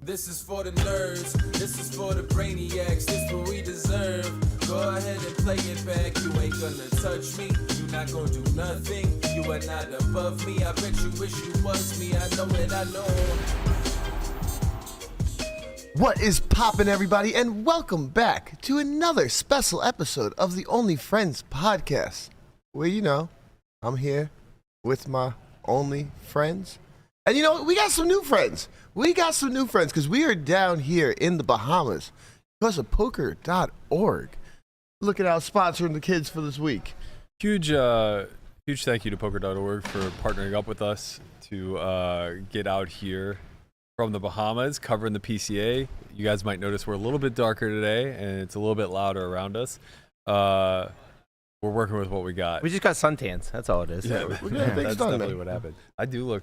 This is for the nerds, this is for the brainiacs, this what we deserve. Go ahead and play it back, you ain't gonna touch me, you not gonna do nothing, you are not above me, I bet you wish you was me, I know it, I know. What is poppin', everybody, and welcome back to another special episode of the Only Friends podcast, where, you know, I'm here with my only friends. And you know, we got some new friends. Because we are down here in the Bahamas because of poker.org. Look at our sponsoring the kids for this week. Huge thank you to poker.org for partnering up with us to get out here from the Bahamas, covering the PCA. You guys might notice we're a little bit darker today, and it's a little bit louder around us. We're working with what we got. We just got suntans. That's all it is. Yeah, that's definitely what happened. I do look.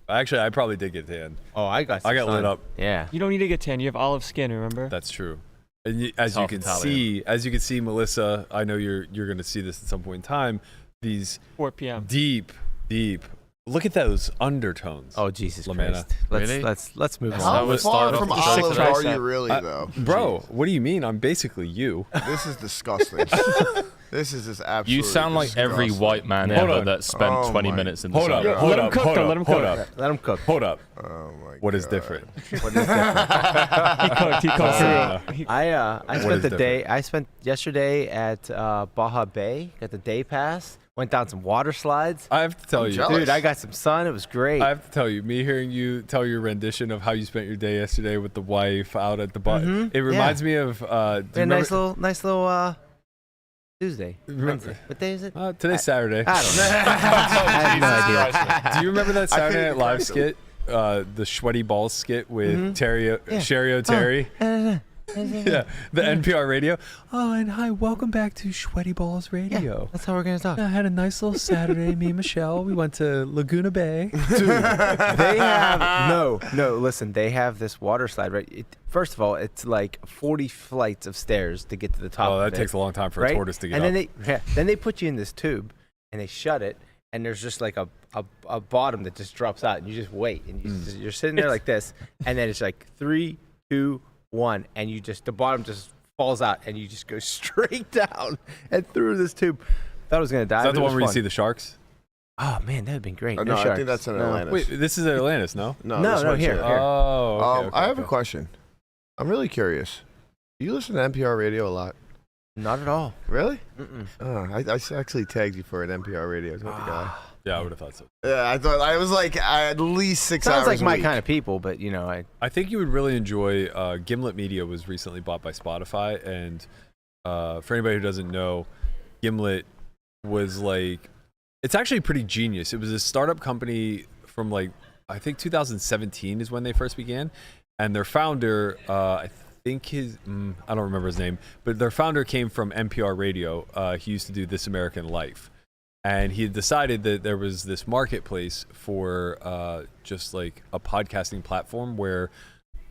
Actually, I probably did get tan. Oh, I got lit up. Yeah. You don't need to get tan. You have olive skin, remember? That's true. And as you can see, Melissa, I know you're going to see this at some point in time. These 4 p.m. deep. Look at those undertones. Oh, Jesus Lamanna. Christ. Let's move on. How far from olive are you really, though? Bro, what do you mean? I'm basically you. This is disgusing. This is just absolutely You sound like disgusting. every white man ever that spent 20 minutes in the sun. Let him cook. Let him cook. Hold up. Oh my What God. is different? He cooked. I spent yesterday at Baja Bay. Got the day pass. Went down some water slides. I have to tell you. jealous. Dude, I got some sun. It was great. I have to tell you, me hearing you tell your rendition of how you spent your day yesterday with the wife out at the bar, it reminds me of. Nice little Tuesday. Wednesday. What day is it? Today's Saturday. I don't know. I have no idea. Do you remember that Saturday Night Live skit, the Sweaty Balls skit with Sherry O'Terry? Yeah, the NPR radio. Oh, and hi, welcome back to Sweaty Balls Radio. Yeah, that's how we're gonna talk. I had a nice little Saturday. Me and Michelle, we went to Laguna Bay. Dude, they have listen, they have this water slide, right? First of all, it's like 40 flights of stairs to get to the top. Oh, that of takes a long time for a tortoise to get up. up. And then they put you in this tube and they shut it, and there's just like a bottom that just drops out, and you just wait, and you're sitting there like this, and then it's like 3, 2, 1, and the bottom just falls out, and you just go straight down and through this tube. Thought I was gonna die. Is that the one where you see the sharks? Oh man, that would have been great. No, I sharks. think that's in Atlantis. Wait, this is Atlantis, no? No, here. Oh, okay, I have a question. I'm really curious. Do you listen to NPR radio a lot? Not at all. Really? Mm-mm. I actually tagged you for an NPR radio guy. Yeah, I would have thought so. Yeah, I thought I was like at least 6 hours. Sounds like a my week. kind of people, but I think you would really enjoy. Gimlet Media was recently bought by Spotify, and for anybody who doesn't know, Gimlet was like, it's actually pretty genius. It was a startup company from I think 2017 is when they first began, and their founder, I think I don't remember his name, but their founder came from NPR Radio. He used to do This American Life. And he had decided that there was this marketplace for just like a podcasting platform where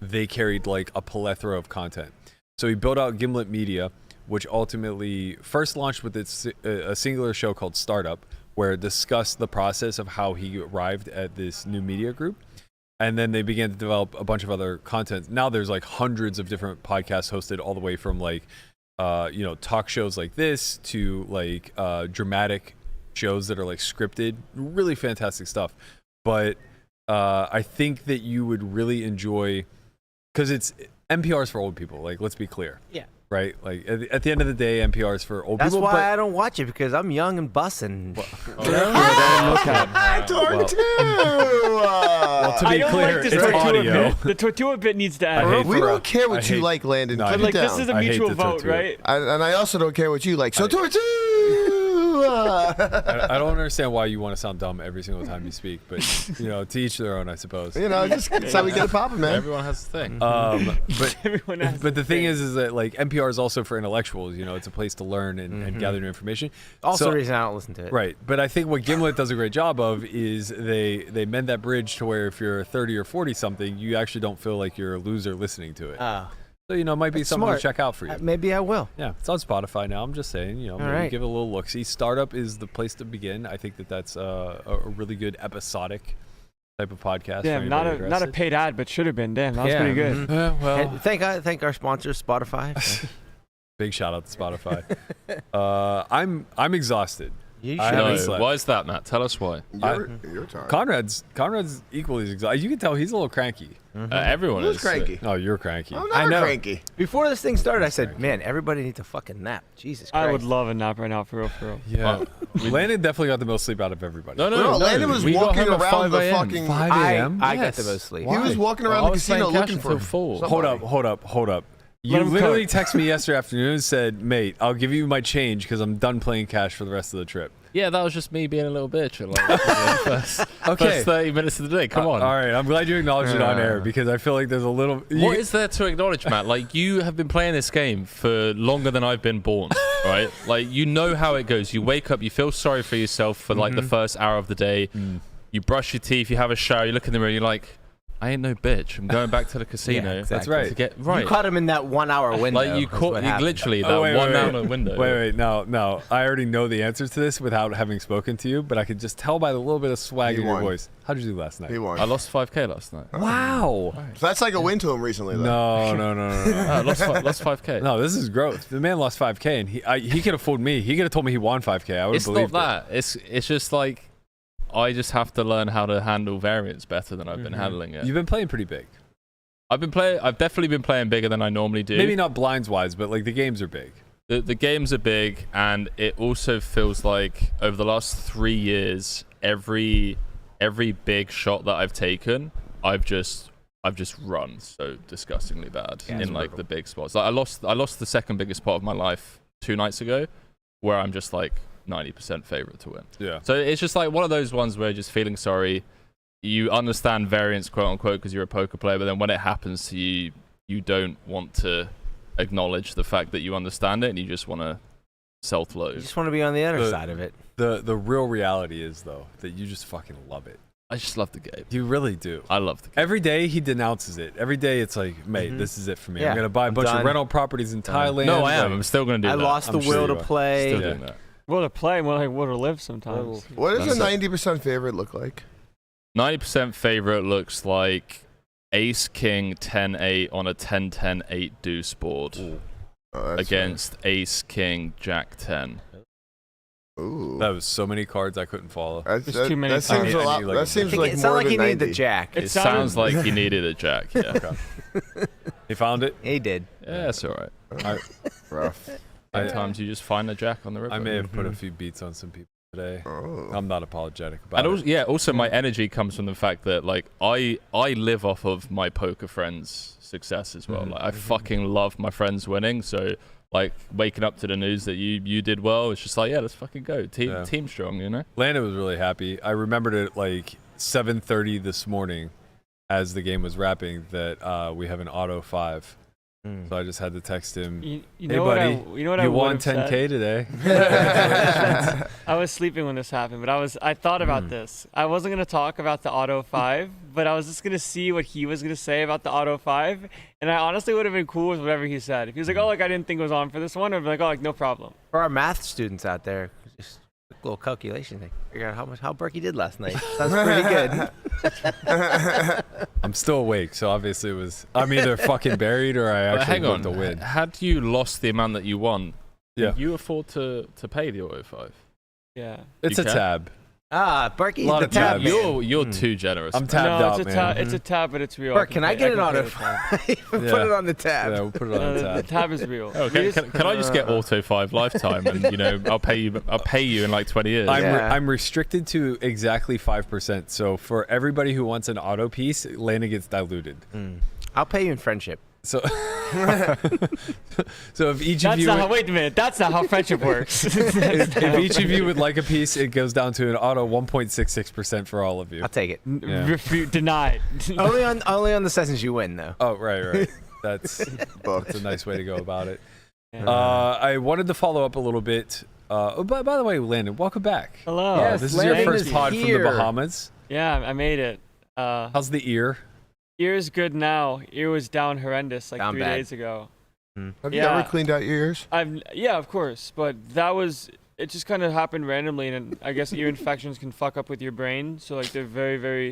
they carried like a plethora of content. So he built out Gimlet Media, which ultimately first launched with a singular show called Startup, where it discussed the process of how he arrived at this new media group. And then they began to develop a bunch of other content. Now there's like hundreds of different podcasts hosted, all the way from like, talk shows like this to like dramatic shows that are like scripted, really fantastic stuff. But I think that you would really enjoy, because it's NPR's for old people. Like, let's be clear. Yeah. Right. Like at the end of the day, NPR's for old people. That's why I don't watch it, because I'm young and bussing. Well, to be clear, like it's audio. The tortilla bit needs to add. We don't care what you like, Landon. No, Keep But it down. this is a I hate mutual the vote, tortilla. right? And I also don't care what you like. So tortilla. I don't understand why you want to sound dumb every single time you speak, but to each their own, I suppose. Just that's how we get it popping, man. Everyone has a thing. But Everyone has but the thing is that like NPR is also for intellectuals. It's a place to learn and gather new information. Also, So- the reason I don't listen to it. Right, but I think what Gimlet does a great job of is they mend that bridge to where if you're 30 or 40 something, you actually don't feel like you're a loser listening to it. So it might be That's something smart. to check out for you. Maybe I will. Yeah, it's on Spotify now. I'm just saying, maybe right. give it a little look. See, Startup is the place to begin. I think that's a really good episodic type of podcast. Damn, for not anybody a interested. paid ad, but should have been. Damn, that was pretty good. Well, And thank our sponsors, Spotify. big shout out to Spotify. I'm exhausted. You I should haven't be. slept. Why is that, Matt? Tell us why. Your time. Conrad's equally as exhausted. You can tell he's a little cranky. Everyone Who's is cranky? Oh, you're cranky. I'm I never know. cranky. Before this thing started, I said, "Man, everybody needs a fucking nap." Jesus Christ. I would love a nap right now, for real, for real. Yeah. Landon definitely got the most sleep out of everybody. No, Landon was we got walking home at around 5 the a.m. fucking. 5 I a.m. got Yes. the most sleep. He was walking around the casino looking for full. somebody. Hold up. You Let him literally cook. texted me yesterday afternoon and said, "Mate, I'll give you my change because I'm done playing cash for the rest of the trip." Yeah, that was just me being a little bitch. At like, first 30 minutes of the day. Come on. All right, I'm glad you acknowledged it on air because I feel like there's a little. What is there to acknowledge, Matt? Like, you have been playing this game for longer than I've been born, right? Like, you know how it goes. You wake up, you feel sorry for yourself for like the first hour of the day. You brush your teeth, you have a shower, you look in the mirror, you're like, I ain't no bitch. I'm going back to the casino. Yeah, exactly. That's right. To get right. You caught him in that 1 hour window. Like, you caught literally that Oh, wait, 1 wait, hour window. Wait, no. I already know the answer to this without having spoken to you, but I could just tell by the little bit of swag He in your won. voice. How'd you do last night? He won. I lost 5K last night. Wow. So that's like a win to him recently, though. No. I lost 5K. No, this is growth. The man lost 5K, and he could have fooled me. He could have told me he won 5K. I would have It's believed not that. It's just like, I just have to learn how to handle variance better than I've been handling it. You've been playing pretty big. I've definitely been playing bigger than I normally do. Maybe not blinds wise, but like the games are big. The games are big, and it also feels like over the last 3 years, every big shot that I've taken, I've just run so disgustingly bad in like the big spots. Like I lost the second biggest pot of my life 2 nights ago, where I'm just like 90% favorite to win. Yeah. So it's just like one of those ones where you're just feeling sorry. You understand variance, quote unquote, because you're a poker player, but then when it happens to you, you don't want to acknowledge the fact that you understand it, and you just want to self-loathe. You just want to be on the other side of it. The real reality is though that you just fucking love it. I just love the game. You really do. I love the game. Every day he denounces it. Every day it's like, mate, this is it for me. Yeah, I'm gonna buy a I'm bunch done. of rental properties in Thailand. No, I am. Like, I'm still going to do I that. lost I'm the sure will you to are. play. Still Yeah. doing that. Well, to play, more like what to live sometimes. What does a That's 90% favorite look like? 90% favorite looks like Ace King 10-8 on a 10-10-8 deuce board Oh, that's against Ace King Jack 10. nice. Ooh. that was so many cards I couldn't follow. There's too many That seems cards. a I lot. need, like, That a seems big- like It's more not like than he needed 90. the jack. It It sounded- sounds like he needed a jack. Yeah. He found it. He did. Yeah, it's all right. Rough. Sometimes you just find a jack on the river. I may have put a few beats on some people today. Oh. I'm not apologetic about And it. also, yeah, also my energy comes from the fact that like I live off of my poker friends' success as well. Like I fucking love my friends winning. So like waking up to the news that you did well, it's just like, yeah, let's fucking go. Team strong, you know? Landon was really happy. I remembered it like 7:30 this morning as the game was wrapping that we have an auto 5. So I just had to text him, You hey know what buddy, you know what I you would won have 10K said? today. I was sleeping when this happened, but I thought about this. I wasn't gonna talk about the Auto 5, but I was just gonna see what he was gonna say about the Auto 5, and I honestly would have been cool with whatever he said. If he was like, "Oh, like I didn't think it was on for this one," I'd be like, "Oh, like no problem." For our math students out there, just a little calculation thing. Figure out how Berkey did last night. Sounds pretty good. I'm still awake, so obviously it was. I'm either fucking buried or I actually Hang on. booked a win. Had you lost the amount that you won, Yeah. could you afford to pay the auto 5? Yeah. It's You a can? tab. Berkey, Lot the of tab. tabs. man. You're too generous. I'm man. tabbed No, out, it's a man. tab. It's a tab, but it's real. Bert, can I get an pay auto the tab. 5? Put Yeah. it on the tab. Yeah, we'll put it on No, the the tab. tab is real. Okay, can I just get auto 5 lifetime and you know I'll pay you in like 20 years. Yeah. I'm restricted to exactly 5%. So for everybody who wants an auto piece, Landon gets diluted. I'll pay you in friendship. So, so if each of That's you, not how. Wait a minute. That's not how friendship works. if each of you would like a piece, it goes down to an auto 1.66% for all of you. I'll take it. Yeah. Denied. only on the sessions you win, though. Oh, right. That's a nice way to go about it. Yeah. I wanted to follow up a little bit. By the way, Landon, welcome back. Hello. Yes. This is your Landon first is pod from here. the Bahamas. Yeah, I made it. How's the ear? Ear's good now. Ear was down horrendous like Down 3 bad. days ago. Have you Yeah. ever cleaned out your ears? Yeah, of course, but that was it just kind of happened randomly, and I guess ear infections can fuck up with your brain. So like they're very, very.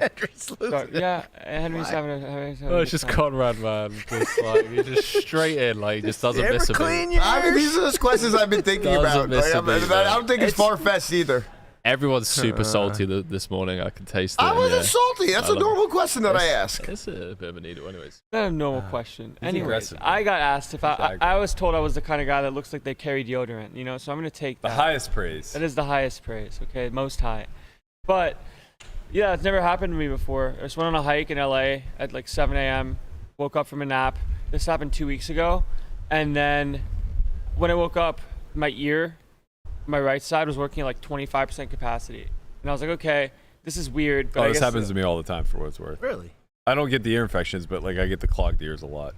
Yeah, Henry's having a. Oh, it's just Conrad, man. Just like he just straight in, like he just doesn't miss a beat. I mean, these are those questions I've been thinking about. Like, I don't think it's far-fetched either. Everyone's super salty this morning. I can taste it. I wasn't salty. That's a normal question that I ask. It's a bit of a needle, anyways. Not a normal question. Anyways, aggressive, I got asked if I was told I was the kind of guy that looks like they carry deodorant, you know, so I'm going to take that. The highest praise. That is the highest praise, okay, most high. But, yeah, it's never happened to me before. I just went on a hike in LA at like 7 a.m., woke up from a nap. This happened 2 weeks ago. And then when I woke up, my right side was working at like 25% capacity. And I was like, okay, this is weird. But This happens to me all the time for what it's worth. Really? I don't get the ear infections, but like I get the clogged ears a lot.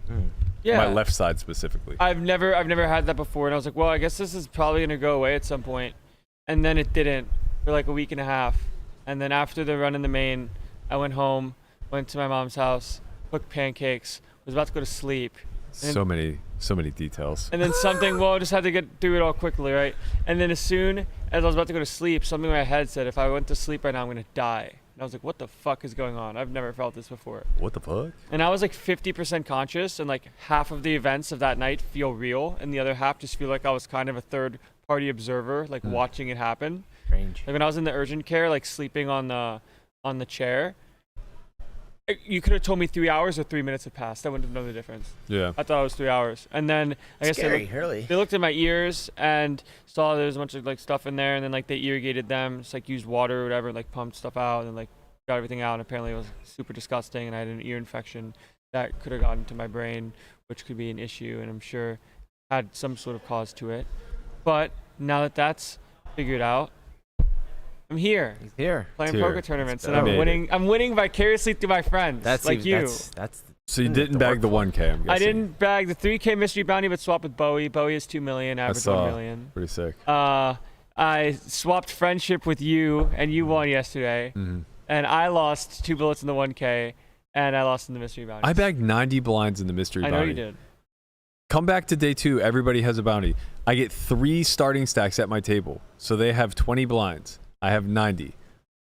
Yeah. My left side specifically. I've never had that before. And I was like, well, I guess this is probably going to go away at some point. And then it didn't for like a week and a half. And then after the run in the main, I went home, went to my mom's house, cooked pancakes, was about to go to sleep. So many details. And then I just had to get through it all quickly, right? And then as soon as I was about to go to sleep, something in my head said, if I went to sleep right now, I'm going to die. And I was like, what the fuck is going on? I've never felt this before. What the fuck? And I was like 50% conscious, and like half of the events of that night feel real, and the other half just feel like I was kind of a third-party observer, like watching it happen. Strange. Like when I was in the urgent care, like sleeping on the chair, you could have told me 3 hours or 3 minutes had passed. I wouldn't have known the difference. Yeah. I thought it was 3 hours. And then I guess they looked at my ears and saw there was a bunch of like stuff in there, and then like they irrigated them, just like used water or whatever, like pumped stuff out and like got everything out. And apparently it was super disgusting, and I had an ear infection that could have gotten to my brain, which could be an issue, and I'm sure had some sort of cause to it. But now that that's figured out, I'm here. He's here. Playing Here. poker tournaments, and Amazing. I'm winning vicariously through my friends. That's like you. That's So you didn't bag the 1K, I'm guessing. I didn't bag the 3K mystery bounty, but swapped with Bowie. Bowie is 2 million, average 1 million. Pretty sick. I swapped friendship with you, and you won yesterday. Mm-hmm. And I lost 2 bullets in the 1K, and I lost in the mystery bounty. I bagged 90 blinds in the mystery bounty. I know you did. Come back to day 2. Everybody has a bounty. I get 3 starting stacks at my table. So they have 20 blinds. I have 90.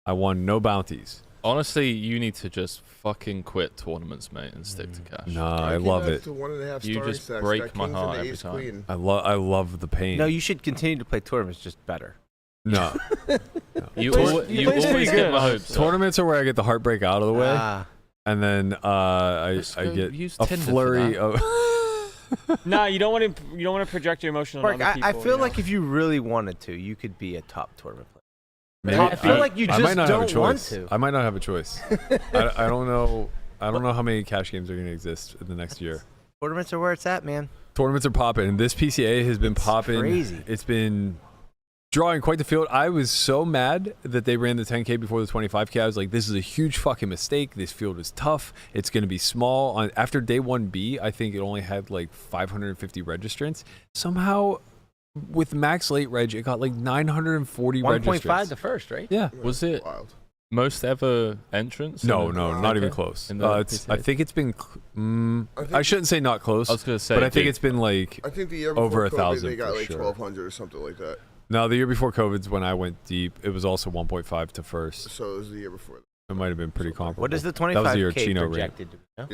I won no bounties. Honestly, you need to just fucking quit tournaments, mate, and stick to cash. No, I love it. You just break my heart every time. I love the pain. No, you should continue to play tournaments, just better. No. You plays always pretty get good. my hopes up. Tournaments are where I get the heartbreak out of the way, and then I get use a Tinder for flurry that. of. Nah, you don't want to project your emotion on Mark, other people. I feel you know? like if you really wanted to, you could be a top tournament player. Maybe, I feel like you I might just not have a don't want choice. to. I might not have a choice. I don't know. I don't know how many cash games are going to exist in the next year. Tournaments are where it's at, man. Tournaments are popping, and this PCA has been popping. Crazy. It's been drawing quite the field. I was so mad that they ran the 10K before the 25K. I was like, this is a huge fucking mistake. This field is tough. It's going to be small. After day 1B, I think it only had like 550 registrants. Somehow, with max late reg, it got like 940 registrants. 1.5 the first, right? Yeah. Was it Wild. most ever entrance? No, not even close. In the It's, PCA? I think it's been. I shouldn't say not close. I was going to say, but I think dude, it's been like I think the year before over COVID, 1,000 they got for like sure. 1,200 or something like that. No, the year before COVID's when I went deep. It was also 1.5 to first. So it was the year before. It might have been pretty comparable. What is the That was the year 25K Chino ran. projected? To be, no?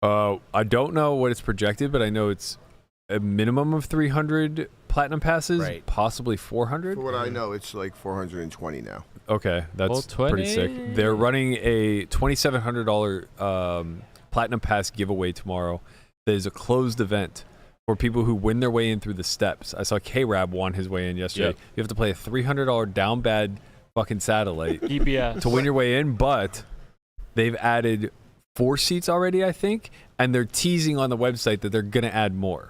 Yeah. I don't know what it's projected, but I know it's a minimum of 300 platinum passes, Right. possibly 400. For what I know, it's like 420 now. Okay, that's 420? pretty sick. They're running a $2,700 platinum pass giveaway tomorrow. That is a closed event for people who win their way in through the steps. I saw K-Rab won his way in yesterday. Yep. You have to play a $300 down bad fucking satellite DPS. to win your way in, but they've added 4 seats already, I think, and they're teasing on the website that they're going to add more.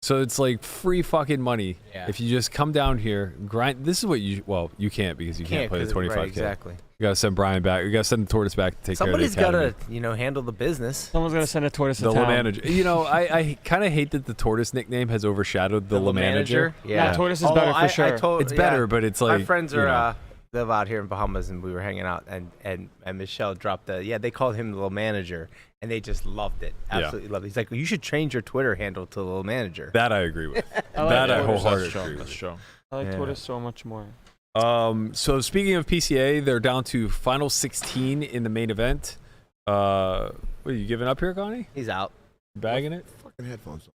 So it's like free fucking money. Yeah. If you just come down here, grind. This is what you, well, you can't because you can't play the 25K. Right, exactly. You got to send Brian back. You got to send the tortoise back to take Somebody's care of the got academy. to, handle the business. Someone's gonna send a tortoise to The town. La Manager. I kind of hate that the tortoise nickname has overshadowed the La Manager. Yeah, tortoise is better for sure. It's better, but it's like my friends you know. are live out here in Bahamas, and we were hanging out, and Michelle dropped they called him the little manager, and they just loved it, absolutely loved it. He's like, well, you should change your Twitter handle to little manager. That I agree with. I like that I tortoise. wholeheartedly That's strong. agree That's with. strong. I like Tortoise so much more. So speaking of PCA, they're down to final 16 in the main event. What are you giving up here, Connie? He's out. Bagging it? Fucking headphones.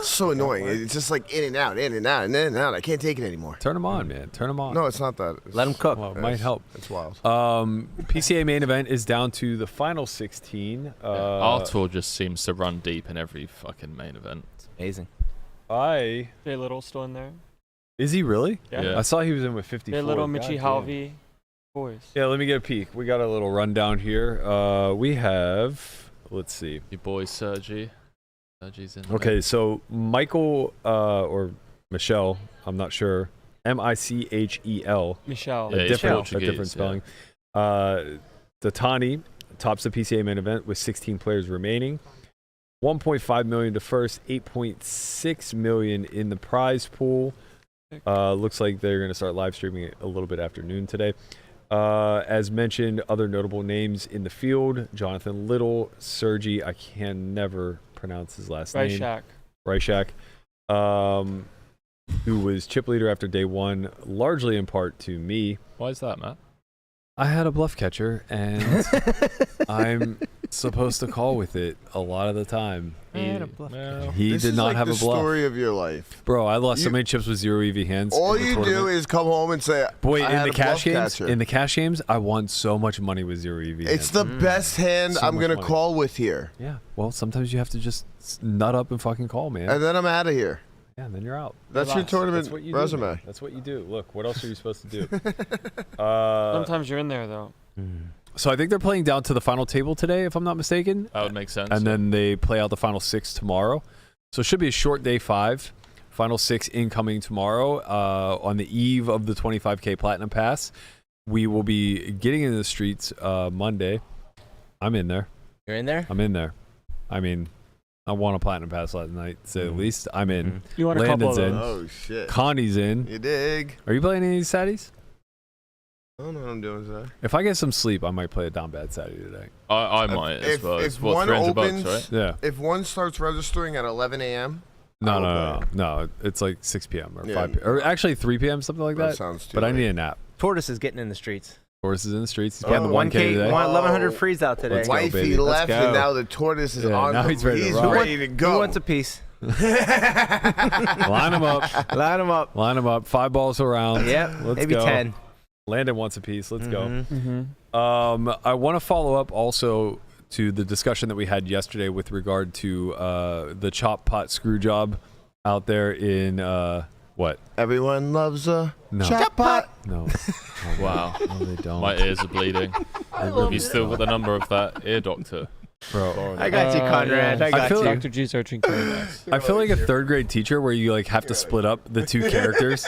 So annoying. It's just like in and out, in and out, and in and out. I can't take it anymore. Turn them on, man. Turn them on. No, it's not that. Let him cook. Well, it might help. It's wild. PCA main event is down to the final 16. Our tour just seems to run deep in every fucking main event. It's amazing. Jay Little still in there. Is he really? Yeah. I saw he was in with 54. Jay Little, God Mitchie damn. Halvey, boys. Yeah, let me get a peek. We got a little rundown here. We have, let's see. Your boy Sergi. Sergi's in. Okay, so Michael or Michelle, I'm not sure. Michel. Michelle. Yeah, A he's different Portuguese, spelling. Tatani tops the PCA main event with 16 players remaining. 1.5 million to first, 8.6 million in the prize pool. Looks like they're going to start live streaming it a little bit after noon today. As mentioned, other notable names in the field: Jonathan Little, Sergi, I can never pronounce his last name. Ryshak. Who was chip leader after day one, largely in part to me. Why is that, Matt? I had a bluff catcher, and I'm supposed to call with it a lot of the time. He This did is not like have the a bluff. story of your life. Bro, I lost so many chips with 0 EV hands. All in the you do tournament. is come home and say, Boy, I in had the a cash bluff games, catcher. I won so much money with 0 EV hands. It's the best hand So I'm much going to money. call with here. Yeah. Well, sometimes you have to just nut up and fucking call, man. And then I'm out of here. Yeah, and then you're out. That's your Relax. tournament That's what you resume. do, man. That's what you do. Look, what else are you supposed to do? Sometimes you're in there though. So I think they're playing down to the final table today, if I'm not mistaken. That would make sense. And then they play out the final 6 tomorrow. So it should be a short day 5. Final 6 incoming tomorrow. On the eve of the 25K Platinum Pass, we will be getting into the streets Monday. I'm in there. You're in there? I'm in there. I mean, I won a Platinum Pass last night, to say the least. I'm in. You want a Landon's couple of in. those? Oh, shit. Connie's in. You dig? Are you playing any of these Saturdays? I don't know what I'm doing today. If I get some sleep, I might play a down bad Saturday today. I might as well. If It's what, one $300, opens, right? Yeah. if one starts registering at 11 a.m., No. It's like 6 p.m. or Yeah. 5 p.m. Or actually 3 p.m., something like that that. sounds too But I late. need a nap. Tortoise is getting in the streets. Horse is in the streets. He's Oh, playing the 1K today. 1,100 frees out today. Let's go, Wifey baby. Let's left, go. and now the tortoise is Yeah, on. now he's ready to rock. ready to go. Who wants a piece? Line them up. Line them up. Line them up. 5 balls around. Yep. Let's Maybe go. 10. Landon wants a piece. Let's Mhm. go. I want to follow up also to the discussion that we had yesterday with regard to the chop pot screw job out there in what? Everyone loves a No. chop pot. No. Wow. No, they don't. My ears are bleeding. Have you still got the number of that ear doctor? Bro. I got you, Conrad. I got feel you. like- Dr. G searching cards. I feel like a 3rd grade teacher where you like have to split up the 2 characters.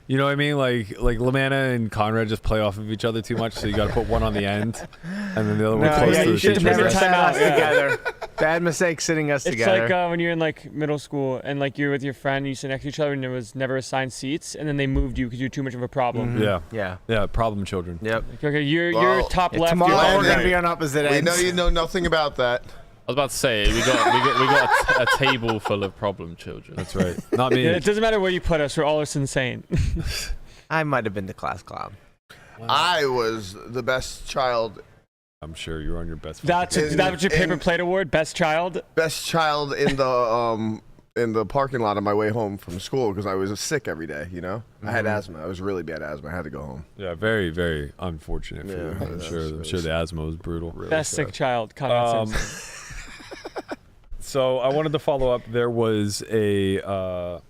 You know what I mean? Like Lamanna and Conrad just play off of each other too much, so you got to put one on the end, and then the other one No, close yeah, to you the should teacher. never Time sat out, us yeah. together. Bad mistake sitting us It's together. like when you're in like middle school and like you're with your friend and you sit next to each other and there was never assigned seats and then they moved you because you're too much of a problem. Mhm. Yeah, Yeah. problem children. Yep. Like, okay, you're Well, top Yeah, left. tomorrow you're we're bottom gonna right. be on opposite We ends. know you know nothing about that. I was about to say we got a table full of problem children. That's right. Not me. Yeah, it doesn't matter where you put us. We're all just insane. I might have been the class clown. I was the best child, I'm sure you're on your best. That's fucking- that's your paper in- plate award, best child. in the parking lot on my way home from school because I was sick every day. You know, I had asthma. I was really bad asthma. I had to go home. Yeah, very, very unfortunate for Yeah, you. I'm that's- sure the asthma was brutal. Best sick child. Conrad Simpson. So I wanted to follow up. There was a, I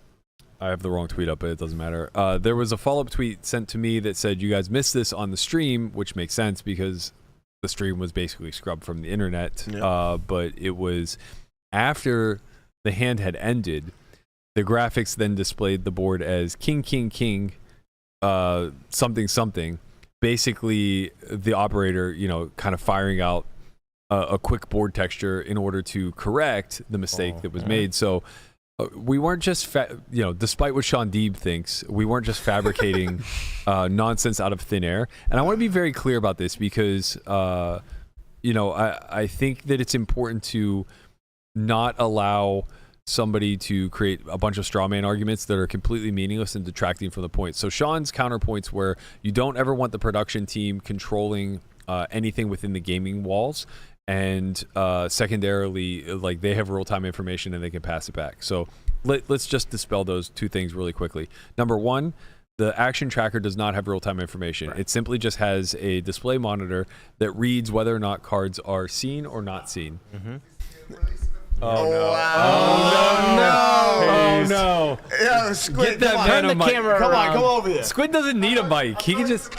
have the wrong tweet up, but it doesn't matter. There was a follow-up tweet sent to me that said, you guys missed this on the stream, which makes sense because the stream was basically scrubbed from the internet. Yeah. But it was after the hand had ended, the graphics then displayed the board as king, king, king, something, something. Basically, the operator, kind of firing out a quick board texture in order to correct the mistake that was made. So we weren't just, despite what Sean Deeb thinks, we weren't just fabricating nonsense out of thin air. And I want to be very clear about this because, I think that it's important to not allow somebody to create a bunch of straw man arguments that are completely meaningless and detracting from the point. So Sean's counterpoints where you don't ever want the production team controlling anything within the gaming walls, and secondarily, like, they have real-time information and they can pass it back. So let's just dispel those two things really quickly. Number one, the action tracker does not have real-time information. Right. It simply just has a display monitor that reads whether or not cards are seen or not seen. Mm-hmm. Oh, no. Wow. Oh, no. Yeah, Squid, Get that man a mic. Come on, come over here. Squid doesn't need a mic. He can just...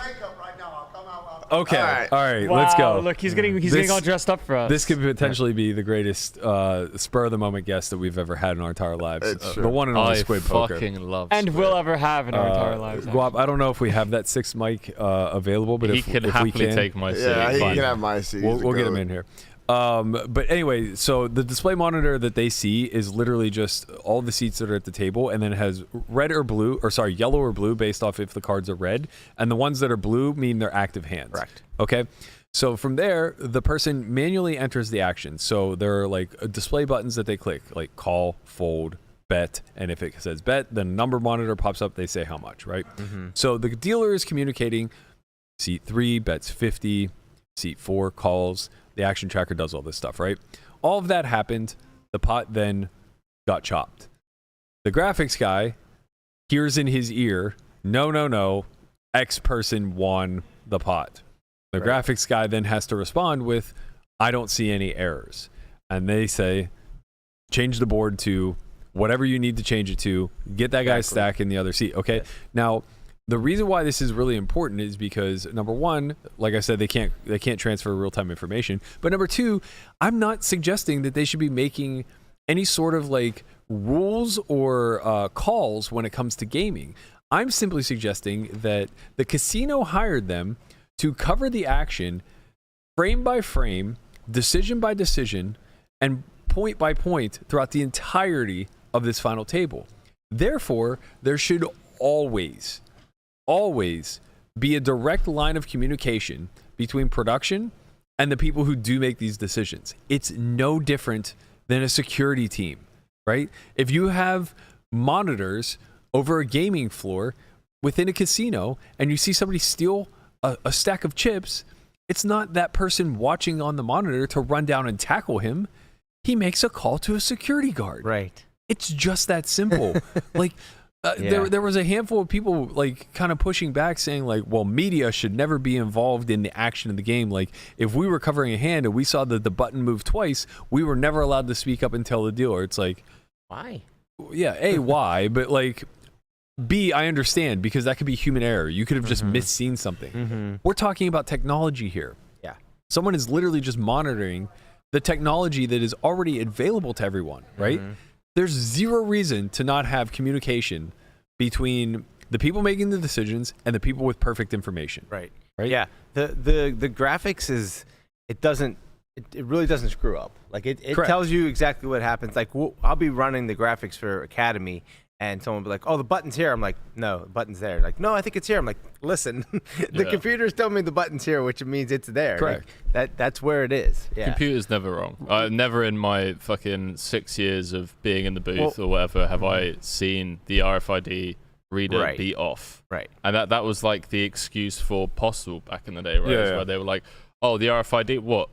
Okay, All right, Wow, let's go. Look, he's getting all dressed up for us. This could potentially be the greatest spur-of-the-moment guest that we've ever had in our entire lives. True. The one and only I Squid Poker. fucking love and Squid. will ever have in our entire lives. Guap, I don't know if we have that 6th mic available, but He if can we happily can, take my seat. Yeah, he Fine. can have my seat. we'll get him in here. But anyway, so the display monitor that they see is literally just all the seats that are at the table, and then it has yellow or blue based off if the cards are red, and the ones that are blue mean they're active hands. Correct. Okay. So from there, the person manually enters the action. So there are like display buttons that they click, like call, fold, bet, and if it says bet, then a number monitor pops up. They say how much, right? Mm-hmm. So the dealer is communicating seat 3 bets 50, seat 4 calls. The action tracker does all this stuff, right? All of that happened. The pot then got chopped. The graphics guy hears in his ear, no, X person won the pot. The Right. graphics guy then has to respond with, I don't see any errors. And they say, change the board to whatever you need to change it to. Get that guy's stack in the other seat. Okay. Yes. Now, the reason why this is really important is because, number one, like I said, they can't transfer real-time information. But number two, I'm not suggesting that they should be making any sort of like rules or calls when it comes to gaming. I'm simply suggesting that the casino hired them to cover the action frame by frame, decision by decision, and point by point throughout the entirety of this final table. Therefore, there should always be a direct line of communication between production and the people who do make these decisions. It's no different than a security team, right? If you have monitors over a gaming floor within a casino and you see somebody steal a stack of chips, it's not that person watching on the monitor to run down and tackle him. He makes a call to a security guard. Right. It's just that simple. Like, there was a handful of people like kind of pushing back, saying like, well, media should never be involved in the action of the game. Like, if we were covering a hand and we saw that the button moved twice, we were never allowed to speak up and tell the dealer. It's like, Why? yeah, A, why? But like, B, I understand, because that could be human error. You could have just misseen something. Mm-hmm. We're talking about technology here. Yeah. Someone is literally just monitoring the technology that is already available to everyone, right? Mm-hmm. There's zero reason to not have communication between the people making the decisions and the people with perfect information. Right. Right? Yeah. The graphics is it really doesn't screw up. Like it Correct. tells you exactly what happens. Like I'll be running the graphics for Academy and someone will be like, "Oh, the button's here." I'm like, "No, the button's there." Like, "No, I think it's here." I'm like, "Listen, the computer's telling me the button's here, which means it's there." Correct. Like, that's where it is. Yeah. Computer's never wrong. Never in my fucking 6 years of being in the booth or whatever have I seen the RFID reader be off. Right. And that was like the excuse for Postal back in the day, right? Yeah, Where they were like, "Oh, the RFID, what?"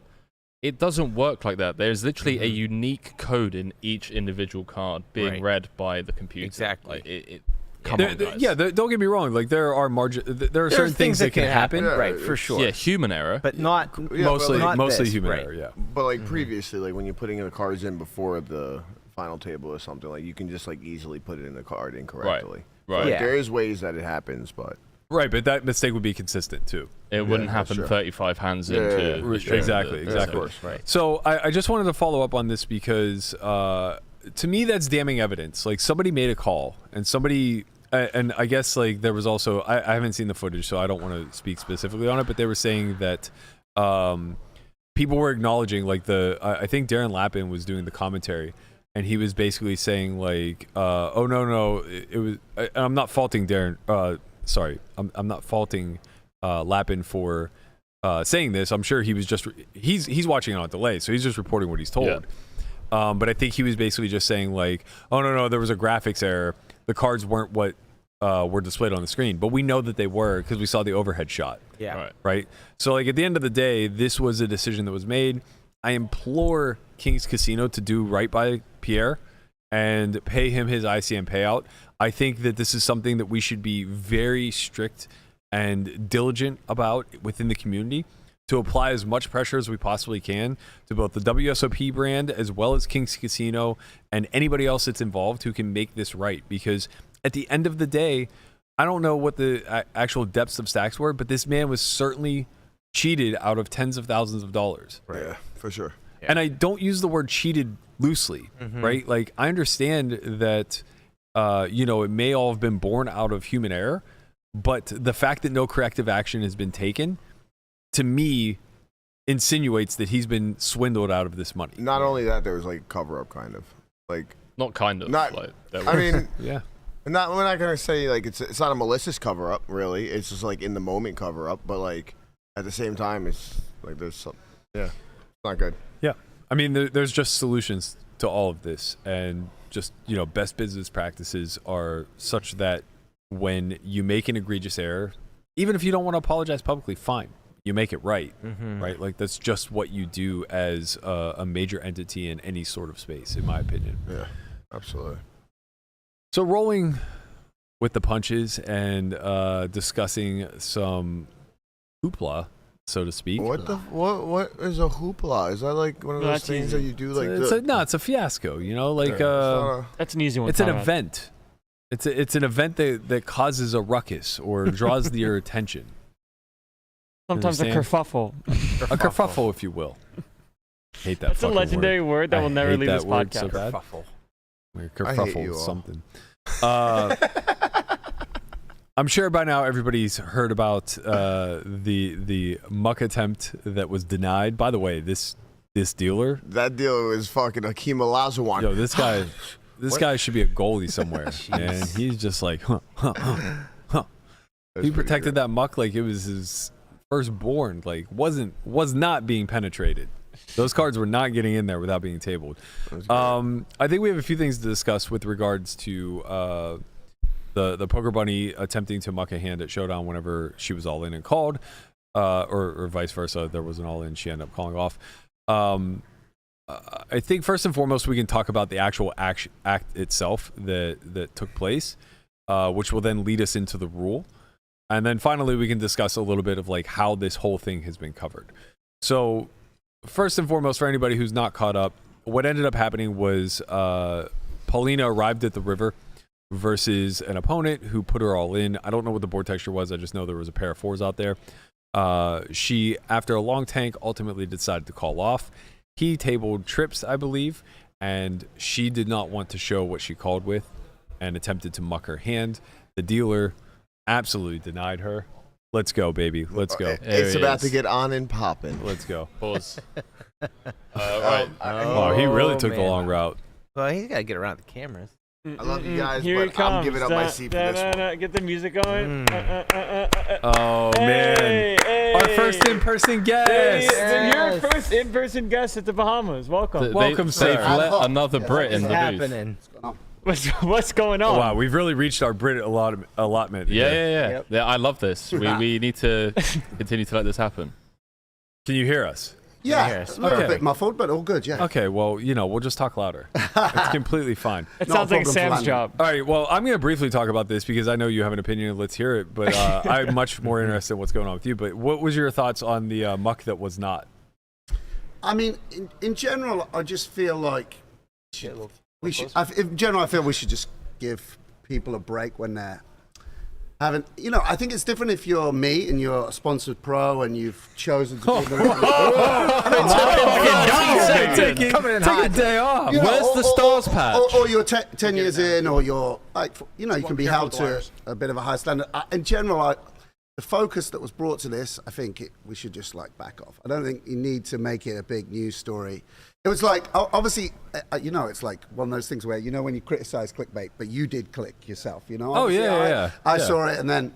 It doesn't work like that. There's literally a unique code in each individual card being read by the computer. Exactly. Like come on, guys. Don't get me wrong. Like, there are certain things that can happen. Right, for sure. Yeah, human error. But not Mostly this, human right. error, yeah. But like previously, like when you're putting in the cards in before the final table or something, like you can just like easily put it in the card incorrectly. Right. So, Yeah. there is ways that it happens, but Right, but that mistake would be consistent too. It wouldn't that's happen true. 35 hands into the stream Exactly, of exactly. of course, right. So I just wanted to follow up on this because to me that's damning evidence. Like, somebody made a call and somebody, and I guess like there was also, I haven't seen the footage, so I don't want to speak specifically on it, but they were saying that people were acknowledging, like, I think Darren Lappin was doing the commentary, and he was basically saying like, oh no, it was, I'm not faulting Darren, sorry, I'm not faulting Lappin for saying this. I'm sure he was just he's watching it on delay, so he's just reporting what he's told. But I think he was basically just saying like, oh no, there was a graphics error. The cards weren't what were displayed on the screen, but we know that they were because we saw the overhead shot. Yeah. Right. So like at the end of the day, this was a decision that was made. I implore King's Casino to do right by Pierre and pay him his ICM payout. I think that this is something that we should be very strict and diligent about within the community to apply as much pressure as we possibly can to both the WSOP brand as well as King's Casino and anybody else that's involved who can make this right. Because at the end of the day, I don't know what the actual depths of stacks were, but this man was certainly cheated out of tens of thousands of dollars. Right. Yeah, for sure. Yeah. And I don't use the word cheated loosely, right? Like I understand that, it may all have been born out of human error, but the fact that no corrective action has been taken, to me, insinuates that he's been swindled out of this money. Not only that, there was like cover up, kind of like. Not kind of. Not. Like, I mean, yeah. we're not gonna say like it's not a malicious cover up, really. It's just like in the moment cover up, but like at the same time, it's like there's some. Yeah, it's not good. Yeah, I mean, there's just solutions to all of this, and just best business practices are such that when you make an egregious error, even if you don't want to apologize publicly, fine. You make it right, right? Like that's just what you do as a major entity in any sort of space, in my opinion. Yeah, absolutely. So rolling with the punches and discussing some hoopla, so to speak. What is a hoopla? Is that like one of those things that you do like? It's a fiasco. Like that's an easy one. It's an event. It's an event that causes a ruckus or draws your attention. Sometimes a kerfuffle. A kerfuffle, if you will. Hate that. That's a legendary word that will never leave this podcast. So bad. Kerfuffle is something. I'm sure by now everybody's heard about the muck attempt that was denied. By the way, this dealer. That dealer was fucking Hakeem Olajuwon. Yo, this guy. This guy should be a goalie somewhere, and he's just like, He protected that muck like it was his firstborn, like was not being penetrated. Those cards were not getting in there without being tabled. I think we have a few things to discuss with regards to the poker bunny attempting to muck a hand at showdown whenever she was all in and called, or vice versa. There was an all in, she ended up calling off. I think first and foremost we can talk about the actual act itself that took place, which will then lead us into the rule. And then finally, we can discuss a little bit of like how this whole thing has been covered. So first and foremost, for anybody who's not caught up, what ended up happening was Paulina arrived at the river versus an opponent who put her all in. I don't know what the board texture was. I just know there was a pair of fours out there. She, after a long tank, ultimately decided to call off. He tabled trips, I believe, and she did not want to show what she called with and attempted to muck her hand. The dealer absolutely denied her. Let's go, baby. Let's go. It's about to get on and popping. Let's go. Pause. Right. Oh, he really took the long route. Well, he's got to get around the cameras. I love you guys, Here but I'm giving up my seat for this one. Get the music going. Oh, man. Hey. Our first in-person guest. Hey, your first in-person guest at the Bahamas. Welcome. Welcome, sir. They've let another Brit in the booth. Happening. What's going on? Oh, wow, we've really reached our Brit allotment. Yeah. I love this. We need to continue to let this happen. Can you hear us? Yeah, a little bit muffled, but all good, yeah. Okay, well, we'll just talk louder. It's completely fine. It sounds like Sam's job. All right, well, I'm going to briefly talk about this because I know you have an opinion. Let's hear it. But I'm much more interested in what's going on with you. But what was your thoughts on the muck that was not? I mean, in general, I just feel like we should. In general, I feel we should just give people a break when they're having. I think it's different if you're me and you're a sponsored pro and you've chosen to do Take a day off. Where's the stars patch? Or you're 10 years in, or you're like, you can be held to a bit of a high standard. In general, the focus that was brought to this, I think we should just back off. I don't think you need to make it a big news story. It was like, obviously, it's like one of those things where, when you criticize clickbait, but you did click yourself, Oh, yeah. I saw it, and then,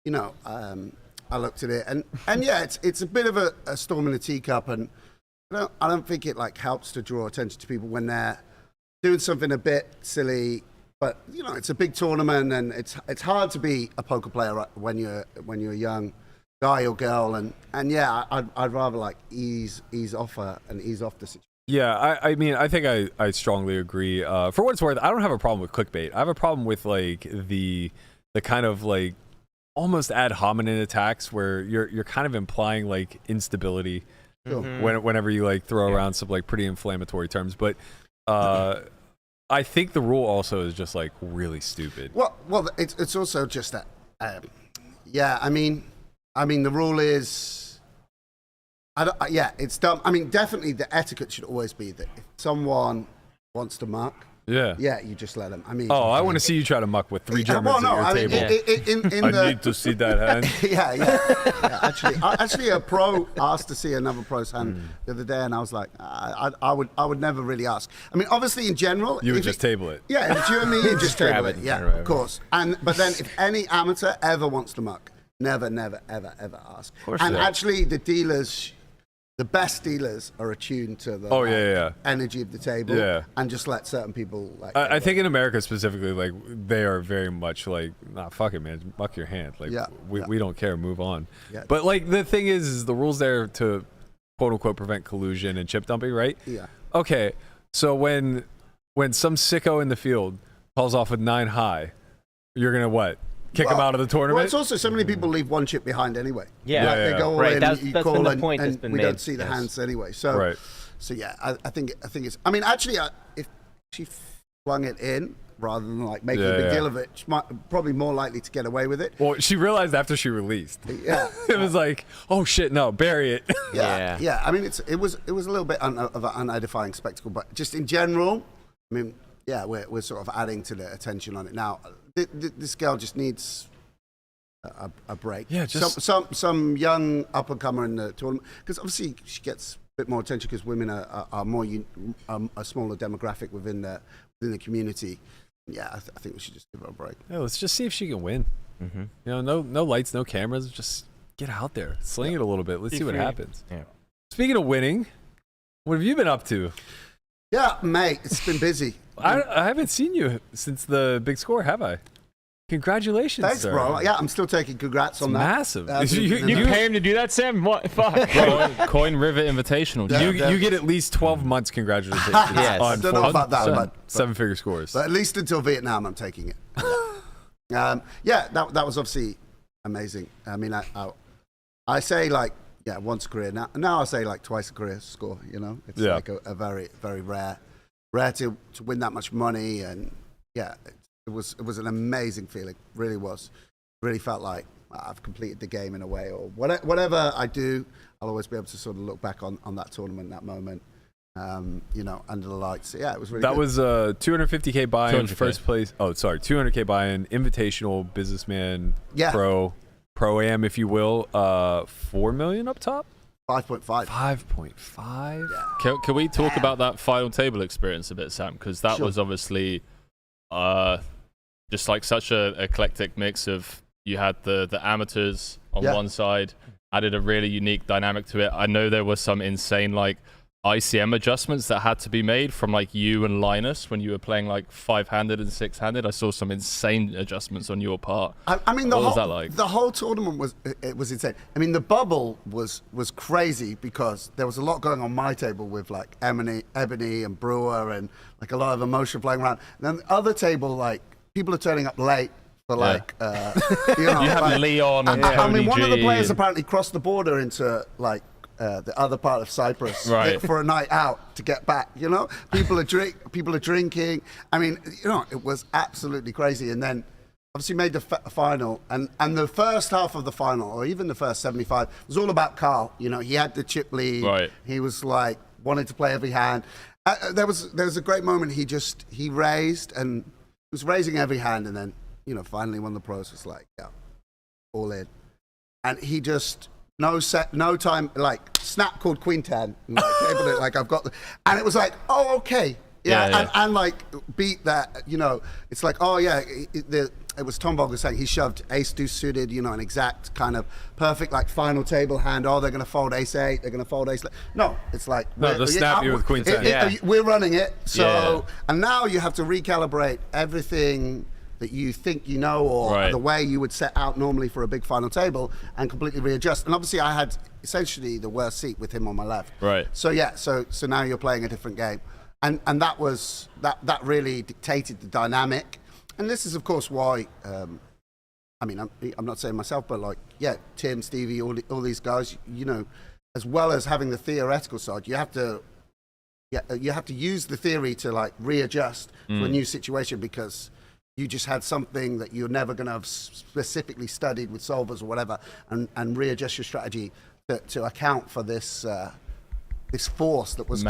I looked at it, and yeah, it's a bit of a storm in a teacup, and I don't think it like helps to draw attention to people when they're doing something a bit silly. But you know, it's a big tournament, and it's hard to be a poker player when you're a young guy or girl. And yeah, I'd rather like ease off the situation. Yeah, I mean, I think I strongly agree. For what it's worth, I don't have a problem with clickbait. I have a problem with like the kind of like almost ad hominem attacks where you're kind of implying like instability whenever you like throw around some like pretty inflammatory terms. But I think the rule also is just like really stupid. Well, it's also just that. Yeah, I mean, the rule is. Yeah, it's dumb. I mean, definitely the etiquette should always be that if someone wants to muck, yeah, you just let them. I mean, I want to see you try to muck with 3 Germans at your table. I need to see that hand. Yeah. Actually, a pro asked to see another pro's hand the other day, and I was like, I would never really ask. I mean, obviously, in general, you would just table it. Yeah, if it's you and me, you just table it. Yeah, of course. But then, if any amateur ever wants to muck, never, ever ask. And actually, the dealers. The best dealers are attuned to the energy of the table and just let certain people like. I think in America specifically, like they are very much like, nah, fuck it, man, muck your hand. Like we don't care, move on. Yeah. But like the thing is the rules there to quote unquote prevent collusion and chip dumping, right? Yeah. Okay, so when some sicko in the field calls off a 9 high, you're gonna what? Kick them out of the tournament? Well, it's also so many people leave one chip behind anyway. Yeah. They go right. in, That's you been call, the point that's and been we made. don't see the hands anyway. So, so yeah, I think it's. I mean, actually, if she flung it in rather than like making a big deal of it, she might probably more likely to get away with it. Well, she realized after she released. Yeah. It was like, oh shit, no, bury it. Yeah. I mean, it was a little bit of an unedifying spectacle, but just in general, I mean, yeah, we're sort of adding to the attention on it now. This girl just needs a break. Yeah, just some young up and comer in the tournament, because obviously she gets a bit more attention because women are more a smaller demographic within the community. Yeah, I think we should just give her a break. Yeah, let's just see if she can win. You know, no lights, no cameras, just get out there, sling it a little bit. Let's see what happens. Yeah. Speaking of winning, what have you been up to? Yeah, mate, it's been busy. I haven't seen you since the big score, have I? Congratulations, thanks, sir. bro. Yeah, I'm still taking congrats on that. Massive. You pay him to do that, Sam? What? Fuck. Coin Rivet Invitational. You get at least 12 months congratulations. Yes. On I don't know about that, but 7-figure scores. But at least until Vietnam, I'm taking it. Yeah, that was obviously amazing. I mean, I say like once a career now. I say like twice a career score. You know, it's like a very, very rare to win that much money, and it was an amazing feeling. Really was. Really felt like I've completed the game in a way, or whatever I do, I'll always be able to sort of look back on that tournament, that moment, you know, under the lights. So, yeah, it was really good. Was a $250K buy-in, first place. Oh, sorry, $200K buy-in, invitational, businessman, pro-am, if you will. $4 million up top. 5.5. 5.5. Yeah. Can we talk about that final table experience a bit, Sam? Because that was obviously just like such a eclectic mix of, you had the amateurs on one side, added a really unique dynamic to it. I know there was some insane like ICM adjustments that had to be made from like you and Linus when you were playing like 5-handed and 6-handed. I saw some insane adjustments on your part. I mean, what was that like? The whole tournament was insane. I mean, the bubble was crazy because there was a lot going on my table with like Ebony and Brewer and like a lot of emotion flying around. And then the other table, like people are turning up late. For like, you know, you had Leon and I mean, one of the players apparently crossed the border into like the other part of Cyprus for a night out to get back. You know, people are drinking. I mean, you know, it was absolutely crazy. And then obviously made the final, and the first half of the final, or even the first 75, was all about Carl. You know, he had the chip lead. Right. He was like wanted to play every hand. There was a great moment. He raised and he was raising every hand, and then, you know, finally one of the pros was like, yeah, all in. And he just, no time, like, snap called Queen 10. And, like, tabled it, like, I've got, and it was like, oh, okay. Yeah. And like, beat that, you know, it's like, oh, yeah, it was Tom Vogel saying he shoved ace deuce suited, you know, an exact kind of perfect like final table hand. Oh, they're going to fold ace 8, they're going to fold ace. No, it's like they'll snap you with queen 10. We're running it. So and now you have to recalibrate everything that you think you know, or the way you would set out normally for a big final table, and completely readjust. And obviously I had essentially the worst seat with him on my left. Right. So yeah, so now you're playing a different game. And that was that really dictated the dynamic. And this is of course why I mean I'm not saying myself, but like Tim, Stevie, all these guys, you know, as well as having the theoretical side, you have to use the theory to like readjust to a new situation, because you just had something that you're never going to have specifically studied with solvers or whatever, and readjust your strategy to account for this this force that was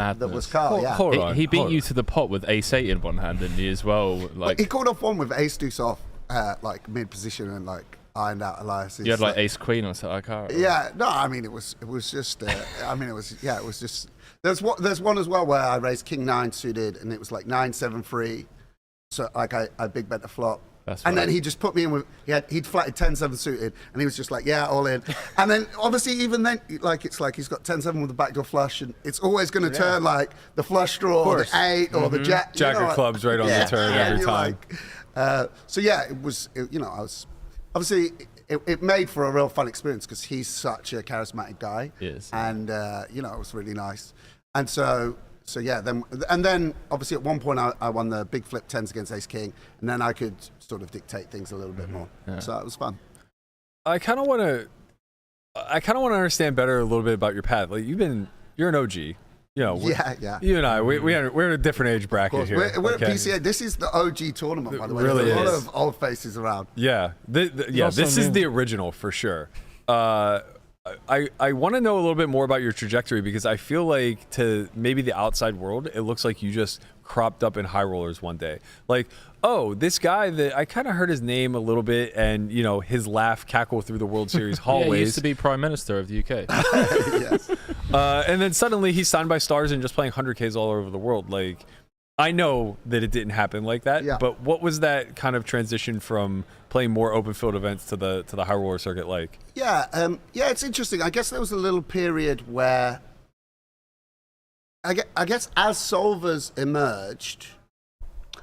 Carl. He beat you to the pot with ace 8 in one hand, didn't he, as well? Like, he called off one with ace deuce off, like mid position, and like ironed out Elias. You had like ace queen or something. I can't remember. Yeah, no, I mean it was just. I mean it was just. There's one as well where I raised king 9 suited, and it was like 9-7 free. So like I big bet the flop. And then he just put me in with, he'd flatted 10-7 suited, and he was just like, yeah, all in. And then obviously even then, like it's like he's got 10-7 with the backdoor flush, and it's always going to turn like the flush draw, or the 8, or the jack. Jack of clubs right on the turn every time. So yeah, I was obviously it made for a real fun experience, because he's such a charismatic guy. Yes. And it was really nice. And so yeah, then obviously at one point I won the big flip 10s against ace king, and then I could sort of dictate things a little bit more. Yeah. So it was fun. I kind of want to understand better a little bit about your path. Like you're an OG. You know, you and I, we're in a different age bracket here. We're at PCA. This is the OG tournament, by the way. Really There's a lot of old faces around. Yeah, this is the original for sure. I want to know a little bit more about your trajectory, because I feel like to maybe the outside world, it looks like you just cropped up in high rollers one day. Like, oh, this guy that I kind of heard his name a little bit, and you know, his laugh cackle through the World Series hallways. He used to be Prime Minister of the UK. Yes. And then suddenly he's signed by stars and just playing 100Ks all over the world. Like, I know that it didn't happen like that, but what was that kind of transition from playing more open field events to the high roller circuit like? Yeah, it's interesting. I guess there was a little period where I guess as solvers emerged,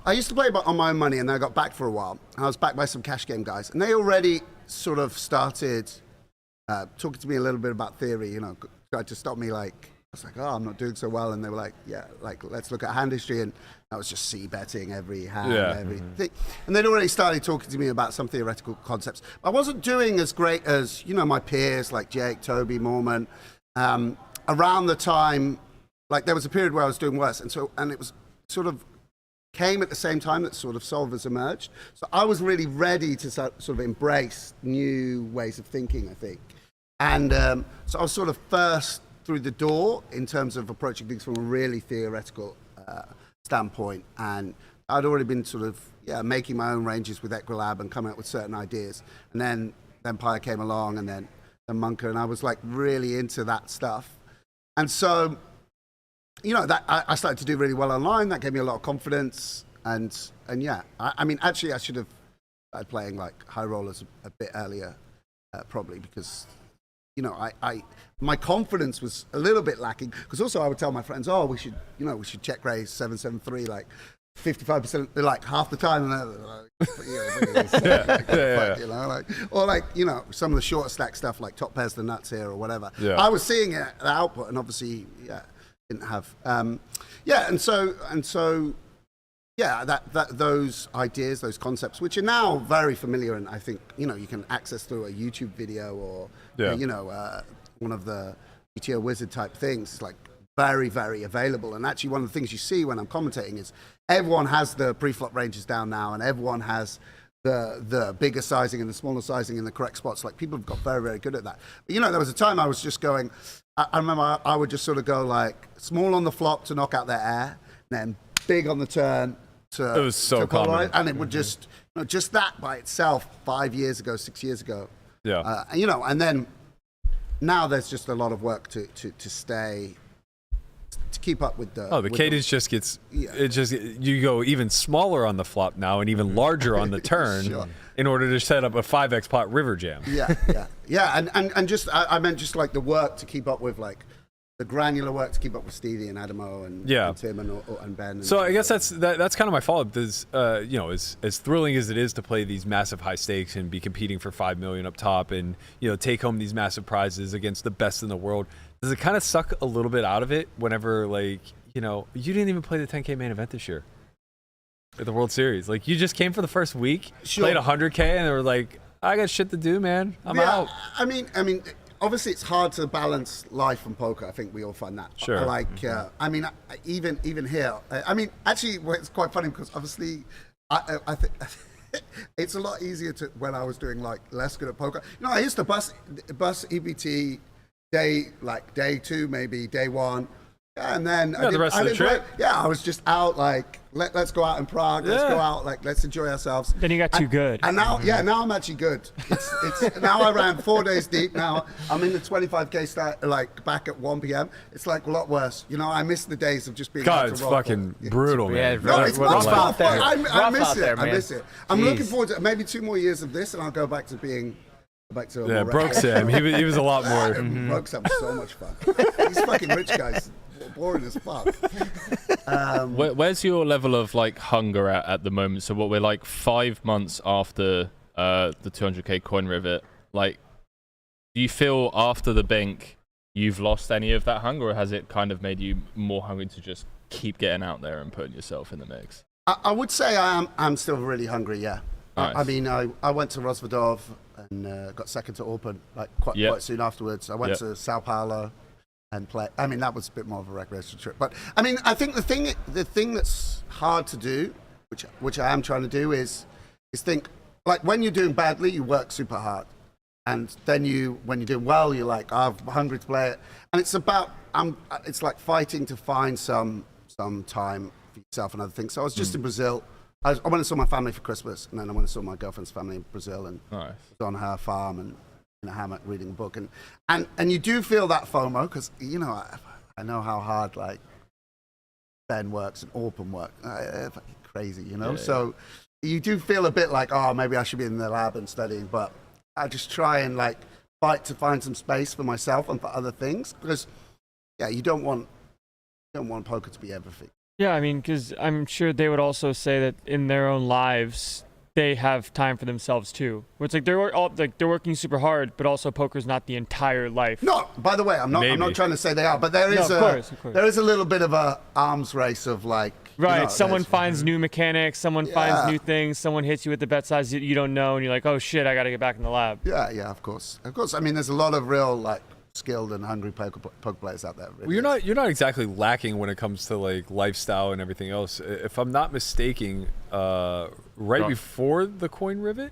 I used to play on my own money, and then I got backed for a while. I was backed by some cash game guys, and they already sort of started talking to me a little bit about theory, you know, tried to stop me. Like, I was like, oh, I'm not doing so well. And they were like, yeah, like, let's look at hand history. And I was just c-betting every hand, everything. And they'd already started talking to me about some theoretical concepts. I wasn't doing as great as, you know, my peers like Jake, Toby, Mormon. Around the time, like, there was a period where I was doing worse. And it was sort of came at the same time that sort of solvers emerged. So I was really ready to sort of embrace new ways of thinking, I think. And so I was sort of first through the door in terms of approaching things from a really theoretical standpoint. And I'd already been sort of making my own ranges with Equilab and coming up with certain ideas. And then Empire came along, and then Monka, and I was like really into that stuff. And so, you know, that I started to do really well online. That gave me a lot of confidence. And yeah, I mean, actually I should have started playing like high rollers a bit earlier, probably, because, you know, my confidence was a little bit lacking, because also I would tell my friends, oh, we should check raise 7-7-3 like 55%, like half the time, and you know, like, or like, you know, some of the short stack stuff like top pairs the nuts here or whatever. Yeah. I was seeing it, the output, and obviously, didn't have, and so. Yeah, that those ideas, those concepts, which are now very familiar, and I think, you know, you can access through a YouTube video or you know, one of the GTO wizard type things. It's like very, very available. And actually, one of the things you see when I'm commentating is everyone has the pre-flop ranges down now, and everyone has the bigger sizing and the smaller sizing in the correct spots. Like, people have got very, very good at that. But, you know, there was a time I was just going. I remember I would just sort of go like small on the flop to knock out their air, and then big on the turn. It was so common, and it would just, you know, just that by itself 5 years ago, 6 years ago. Yeah, you know, and then now there's just a lot of work to stay to keep up with the. Oh, the cadence just gets. It just you go even smaller on the flop now and even larger on the turn Sure. in order to set up a 5x pot river jam. Yeah, and just I meant just like the work to keep up with like the granular work to keep up with Stevie and Adamo and Tim and Ben. So I guess that's kind of my follow-up. Is as thrilling as it is to play these massive high stakes and be competing for $5 million up top and take home these massive prizes against the best in the world, does it kind of suck a little bit out of it whenever you didn't even play the 10K main event this year at the World Series? Like you just came for the first week, played 100K, and they were like, I got shit to do, man. I'm out. I mean. Obviously, it's hard to balance life and poker. I think we all find that. Sure. I mean, even here. I mean, actually, it's quite funny because obviously, I think it's a lot easier to when I was doing like less good at poker. I used to bus EBT day 2, maybe day 1. And then the rest of the trip. I was just out like let's go out in Prague. Let's go out let's enjoy ourselves. Then you got too good. And now I'm actually good. It's now I ran 4 days deep. Now I'm in the 25K start back at 1 p.m. It's like a lot worse. I miss the days of just being. God, it's fucking brutal, man. No, it's much out there. I miss it. I miss it. I'm looking forward to maybe 2 more years of this, and I'll go back to being. Broke Sam. He was a lot more. Broke Sam was so much fun. These fucking rich guys. Boring as fuck. Where's your level of hunger at the moment? So what we're 5 months after the 200K coin rivet. Do you feel after the bink you've lost any of that hunger, or has it kind of made you more hungry to just keep getting out there and putting yourself in the mix? I would say I'm still really hungry. Yeah. Nice. I mean, I went to Rosvadov and got second to Open quite soon afterwards. I went to Sao Paulo. And play. I mean, that was a bit more of a recreational trip. But I mean, I think the thing that's hard to do, which I am trying to do, is think when you're doing badly, you work super hard, and then when you're doing well, you're like, I'm hungry to play it, and it's about it's like fighting to find some time for yourself and other things. So I was just in Brazil. I went and saw my family for Christmas, and then I went and saw my girlfriend's family in Brazil, and was on her farm and. In a hammock reading a book, and you do feel that FOMO because I know how hard Ben works and Orpen work, crazy, so you do feel a bit maybe I should be in the lab and studying, but I just try and fight to find some space for myself and for other things because you don't want poker to be everything. Yeah, I mean, because I'm sure they would also say that in their own lives they have time for themselves too. Where it's they're working super hard, but also poker's not the entire life. No, by the way, I'm not trying to say they are, but there is there is a little bit of a arms race of right. Someone finds new mechanics, someone finds new things, someone hits you with the bet size you don't know, and you're like, oh shit, I got to get back in the lab. Yeah, of course. I mean, there's a lot of real skilled and hungry poker players out there. Really. Well, you're not exactly lacking when it comes to lifestyle and everything else. If I'm not mistaken, before the coin rivet,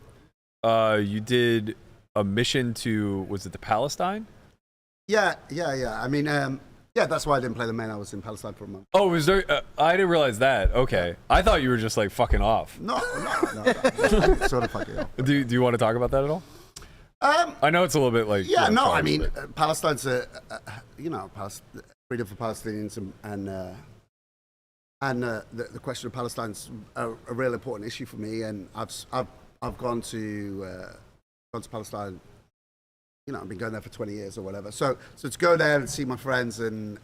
you did a mission to to Palestine? Yeah. I mean, that's why I didn't play the main. I was in Palestine for a month. Oh, was there? I didn't realize that. Okay, I thought you were just fucking off. No. I'm sort of fucking off. Do you want to talk about that at all? I know it's a little bit I mean, Palestine's freedom for Palestinians and the question of Palestine's a real important issue for me, and I've gone to Palestine. I've been going there for 20 years or whatever. So to go there and see my friends and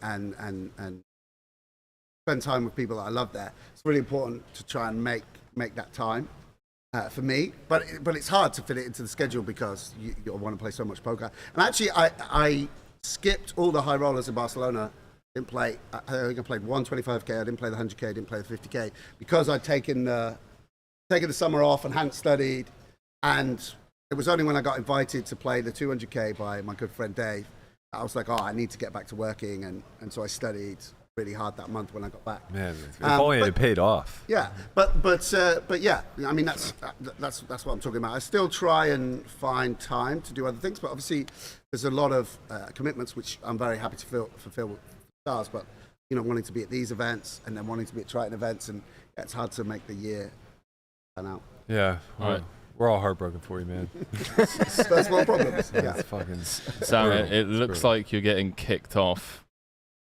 spend time with people that I love there, it's really important to try and make that time. For me, but it's hard to fit it into the schedule because you want to play so much poker. And actually, I skipped all the high rollers in Barcelona. Didn't play. I think I played 125K. I didn't play the 100K. I didn't play the 50K because I'd taken the summer off and hadn't studied. And it was only when I got invited to play the 200K by my good friend Dave, I was like, I need to get back to working, and so I studied really hard that month when I got back. Man, if only it paid off. Yeah, but yeah, I mean that's what I'm talking about. I still try and find time to do other things, but obviously there's a lot of commitments which I'm very happy to fulfill with stars. But wanting to be at these events and then wanting to be at Triton events, and it's hard to make the year pan out. Yeah, we're all heartbroken for you, man. First world problems. Yeah, fucking. Sam, it looks like you're getting kicked off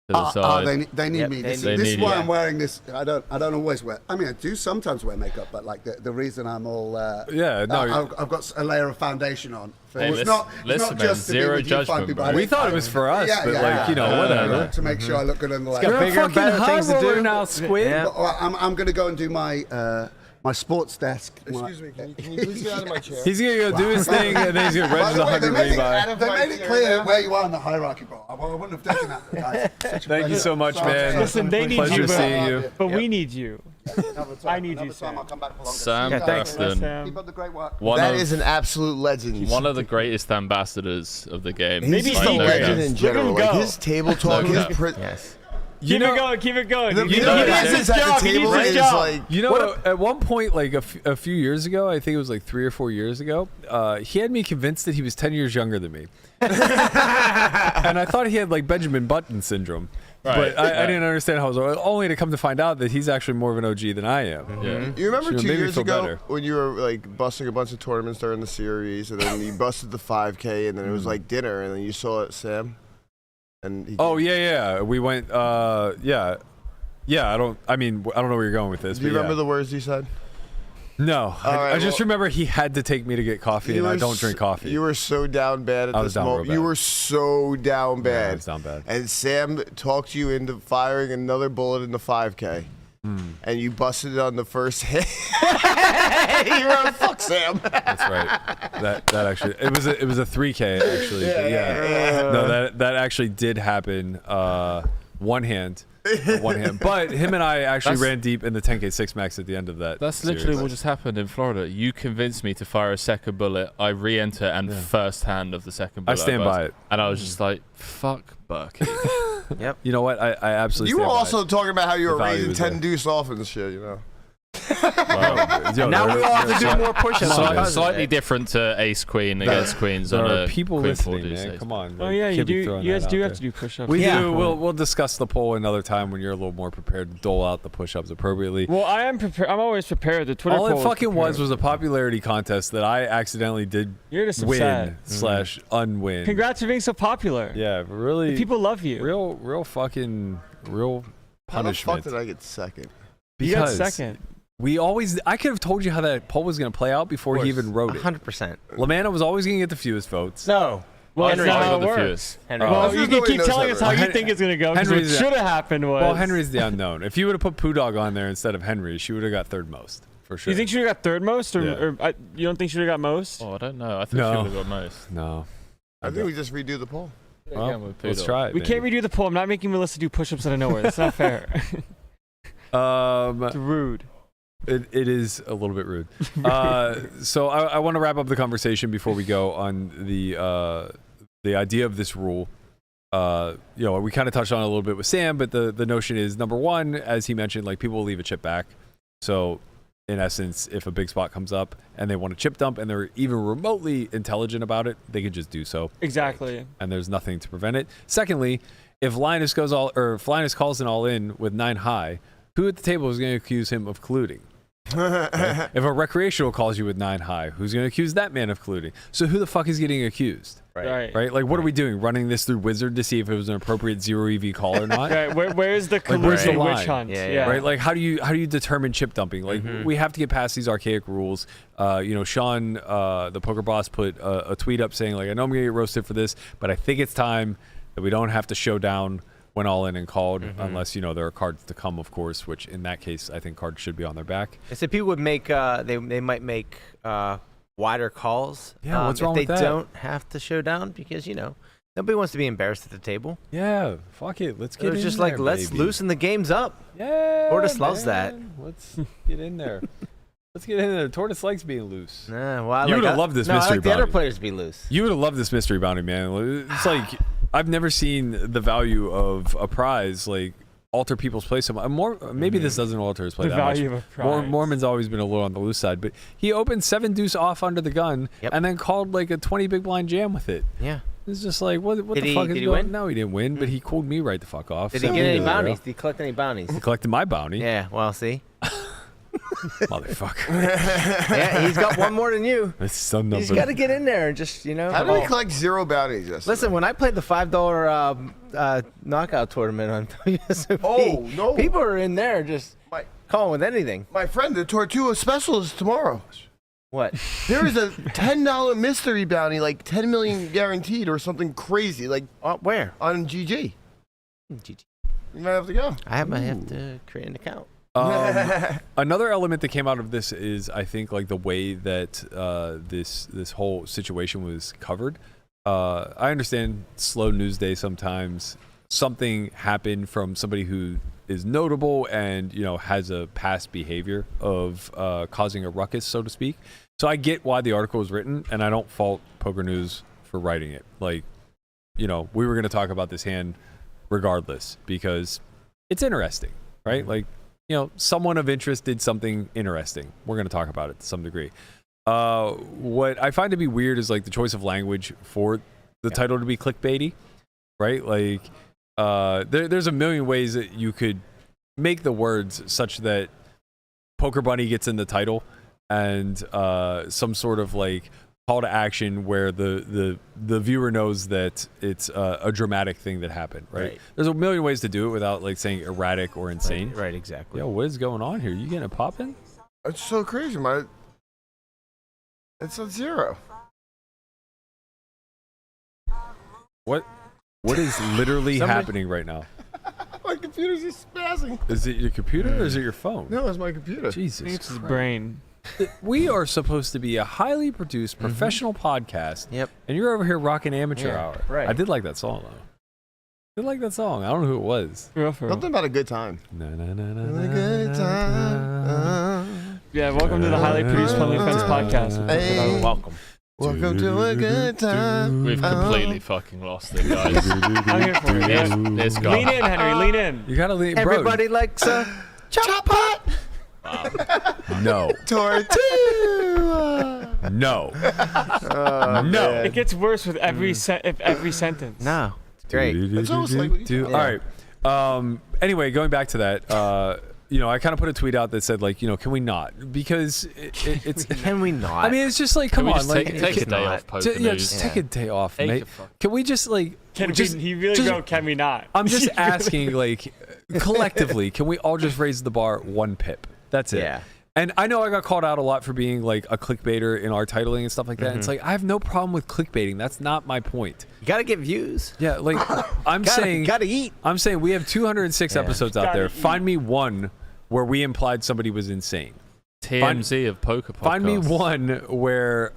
to the side. They need me. This is why I'm wearing this. I don't always wear. I mean, I do sometimes wear makeup, but like the reason I'm all I've got a layer of foundation on. Hey, it's not just zero judgment. We thought it was for us, but whatever. To make sure I look good in the light. You're bigger and better things to do now, Squid. Yeah. I'm going to go and do my sports desk. Excuse me, can you please get out of my chair? He's going to go do his thing, and then he's going to register 100 rebuy. They made it clear where you are in the hierarchy, bro. I wouldn't have taken that, guys. Thank you so much, man. Listen, they need Pleasure you, seeing you. but we need you. I need you, Sam. I'll come back for longer. Sam Grafton, Keep up the great work. That is an absolute legend. one of the greatest ambassadors of the game. He's just a legend in general. Like his table talk, Yes. Keep it going. He needs at the table is like, at one point, like a few years ago, I think it was like 3 or 4 years ago, he had me convinced that he was 10 years younger than me. And I thought he had like Benjamin Button syndrome. Right. But I didn't understand how it was, only to come to find out that he's actually more of an OG than I am. Yeah. You remember Should 2 maybe years feel ago better. when you were like busting a bunch of tournaments during the series, and then you busted the 5K, and then it was like dinner, and then you saw it, Sam? And yeah. We went, yeah. I don't know where you're going with this. Do you remember the words he said? No. right, I just remember he had to take me to get coffee, and I don't drink coffee. You were so down bad at this moment. You were so down bad. Yeah, I was down bad. And Sam talked you into firing another bullet in the 5K. And you busted it on the first hit. You're on fuck, Sam. That's right. That actually it was a 3K actually. Yeah. No, that actually did happen. One hand. But him and I actually ran deep in the 10K 6 max at the end of that. That's literally what just happened in Florida. You convinced me to fire a second bullet. I re-enter and first hand of the second bullet. I stand by it. And I was just like, fuck Berkey. Yep. You know what? I absolutely. You were stand by also it. talking about how you were The value raising was 10 there. deuce off and shit, you know. Now we all have to do more push-ups. Slightly different to ace queen against queens There on are a people queen listening, 4 man. days. Come on. Oh like, yeah, you can't be do. throwing You guys that do out have there. to do push-ups. We Yeah. do. We'll discuss the poll another time when you're a little more prepared to dole out the push-ups appropriately. Well, I am prepared. I'm always prepared. The Twitter All poll it fucking prepared. was a popularity contest that I accidentally did You're just win upset. / unwin. Congrats for being so popular. Yeah, really. The people love you. Real How the punishment. fuck did I get second? You got Because second. I could have told you how that poll was going to play out before he even wrote it. 100%. Lamanna was always going to get the fewest votes. No. Well, Henry that's not got how it the works. fewest. Henry. Well, There's you can nobody keep knows telling that, us how right? you think it's gonna go. Because what Henry's- should have happened was. Well, Henry's the unknown. If you would have put Pudog on there instead of Henry, she would have got third most for sure. You think she would have got third most, or, Yeah. you don't think she would have got most? Oh, I don't know. I think No. she would have got most. No. I think we just redo the poll. Well, Again with let's Poodle. try it. We can't redo the poll. I'm not making Melissa do push-ups out of nowhere. That's not fair. It's rude. It is a little bit rude. So I want to wrap up the conversation before we go on the idea of this rule. We kind of touched on it a little bit with Sam, but the notion is, number one, as he mentioned, like people will leave a chip back. So in essence, if a big spot comes up and they want to chip dump and they're even remotely intelligent about it, they could just do so. Exactly. And there's nothing to prevent it. Secondly, if Linus calls an all in with 9 high, who at the table is going to accuse him of colluding? Right? If a recreational calls you with 9 high, who's going to accuse that man of colluding? So who the fuck is getting accused? Right. Right? Like, what are we doing? Running this through Wizard to see if it was an appropriate 0 EV call or not? Right. Where's the where's the collusion line? witch hunt? Yeah. Right? Like, how do you determine chip dumping? Like, we have to get past these archaic rules. Sean, the poker boss, put a tweet up saying, like, I know I'm going to get roasted for this, but I think it's time that we don't have to show down when all in and called, unless, there are cards to come, of course, which in that case, I think cards should be on their back. I said people would make, they might make wider calls. Yeah, what's wrong with that? If they don't have to show down, because, nobody wants to be embarrassed at the table. Yeah, fuck it. Let's get It's in just there, like, let's baby. loosen the games up. Yeah, Tortoise loves that. Let's get in there. Let's get in there. Tortoise likes being loose. Nah, well, You would have loved this I mystery like the other bounty. players to be loose. You would have loved this mystery bounty, man. It's like, I've never seen the value of a prize like alter people's play so much. Maybe this doesn't alter his play The that much. value of a prize. Mormon's always been a little on the loose side, but he opened 7 deuce off under the gun and then called like a 20 big blind jam with it. Yeah. It's just like, what Did the he- fuck did is he going on? win? No, he didn't win, but he cooled me right the fuck off. Did he So get any there. bounties? Did he collect any bounties? He collected my bounty. Yeah, well, see. Motherfucker. Yeah, he's got one more than you. That's some number. He's got to get in there and just, How did we collect 0 bounties yesterday? Listen, when I played the $5 knockout tournament on WSOP, Oh, no. people are in there just calling with anything. My friend, the Tortuga special is tomorrow. What? There is a $10 mystery bounty, like 10 million guaranteed or something crazy, like Where? on GG. GG. You might have to go. I might have to create an account. Another element that came out of this is, I think, like the way that this whole situation was covered. I understand slow news day sometimes. Something happened from somebody who is notable and has a past behavior of causing a ruckus, so to speak. So I get why the article was written, and I don't fault Poker News for writing it. Like, we were going to talk about this hand regardless because it's interesting, right? Like, someone of interest did something interesting. We're going to talk about it to some degree. What I find to be weird is like the choice of language for the title to be clickbaity, right? Like, there's a million ways that you could make the words such that Poker Bunny gets in the title and some sort of like call to action where the viewer knows that it's a dramatic thing that happened, right? There's a million ways to do it without like saying erratic or insane. Right, exactly. Yo, what is going on here? You getting a poppin'? It's so crazy, it's a 0. What is literally happening right now? My computer's just spazzing. Is it your computer or is it your phone? No, it's my computer. Jesus I think it's his Christ. brain. We are supposed to be a highly produced professional podcast. Yep. And you're over here rocking amateur hour. right. I did like that song though. I did like that song. I don't know who it was. For real. Something about a good time. Na, na, na, na, A na, good na, time. Yeah, welcome to the Highly Produced Friendly Friends podcast. Hey. Welcome. Welcome to a good time. We've completely fucking lost it, guys. I'm here for it. This guy. Lean in, Henry. Lean in. You gotta leave, Everybody likes a Chop pot. No. Tortuga. No. No. It gets worse with every sentence. No. It's great. It's almost like what you- All right. Anyway, going back to that, I kind of put a tweet out that said, like, can we not? Because it's. Can we not? I mean, it's just like, come Can we on, just like, take a day off Poker News? just take a day off, Take mate. a fuck- Can we just like? He really wrote, can we not? I'm just asking, like, collectively, can we all just raise the bar 1 pip? That's it. Yeah. And I know I got called out a lot for being like a clickbaiter in our titling and stuff like that. It's like, I have no problem with clickbaiting. That's not my point. You gotta get views. Yeah, like I'm saying, Gotta eat. I'm saying we have 206 episodes out Gotta there. eat. Find me one where we implied somebody was insane. TMZ of poker podcasts. Find me one where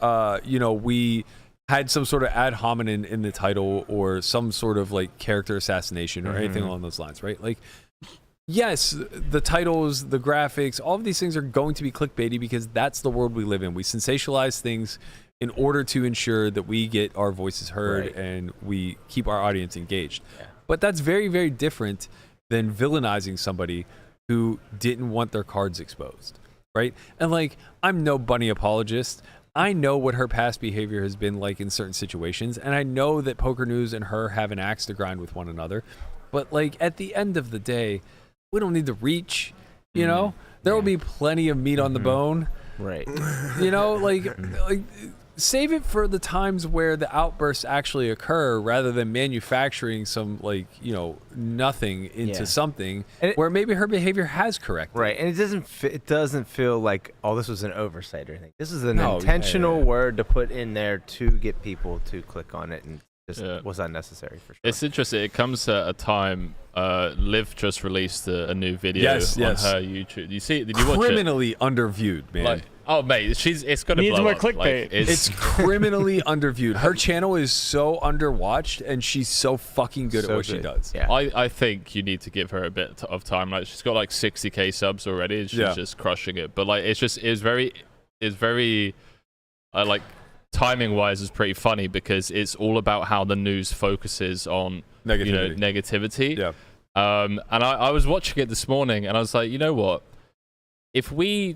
we had some sort of ad hominem in the title or some sort of like character assassination or anything along those lines, right? Like, yes, the titles, the graphics, all of these things are going to be clickbaity because that's the world we live in. We sensationalize things in order to ensure that we get our voices heard and we keep our audience engaged. Yeah. But that's very, very different than villainizing somebody who didn't want their cards exposed, right? And like, I'm no bunny apologist. I know what her past behavior has been like in certain situations, and I know that Poker News and her have an axe to grind with one another. But like, at the end of the day, we don't need to reach, there will be plenty of meat on the bone. Right. Like save it for the times where the outbursts actually occur rather than manufacturing some nothing into something where maybe her behavior has corrected. Right. And it doesn't feel like, this was an oversight or anything. This is an intentional word to put in there to get people to click on it, and just was unnecessary for sure. It's interesting. It comes at a time. Liv just released a new video on her YouTube. Did you watch it? Criminally underviewed, man. Like, oh mate, it's gonna Needs blow more up. clickbait. Like, it's criminally underviewed. Her channel is so underwatched, and she's so fucking good at what she does. Yeah. I think you need to give her a bit of time. Like, she's got like 60k subs already, and she's just crushing it. But like, it's very like, timing wise is pretty funny because it's all about how the news focuses on negativity. Yeah. And I was watching it this morning, and I was like, you know what? If we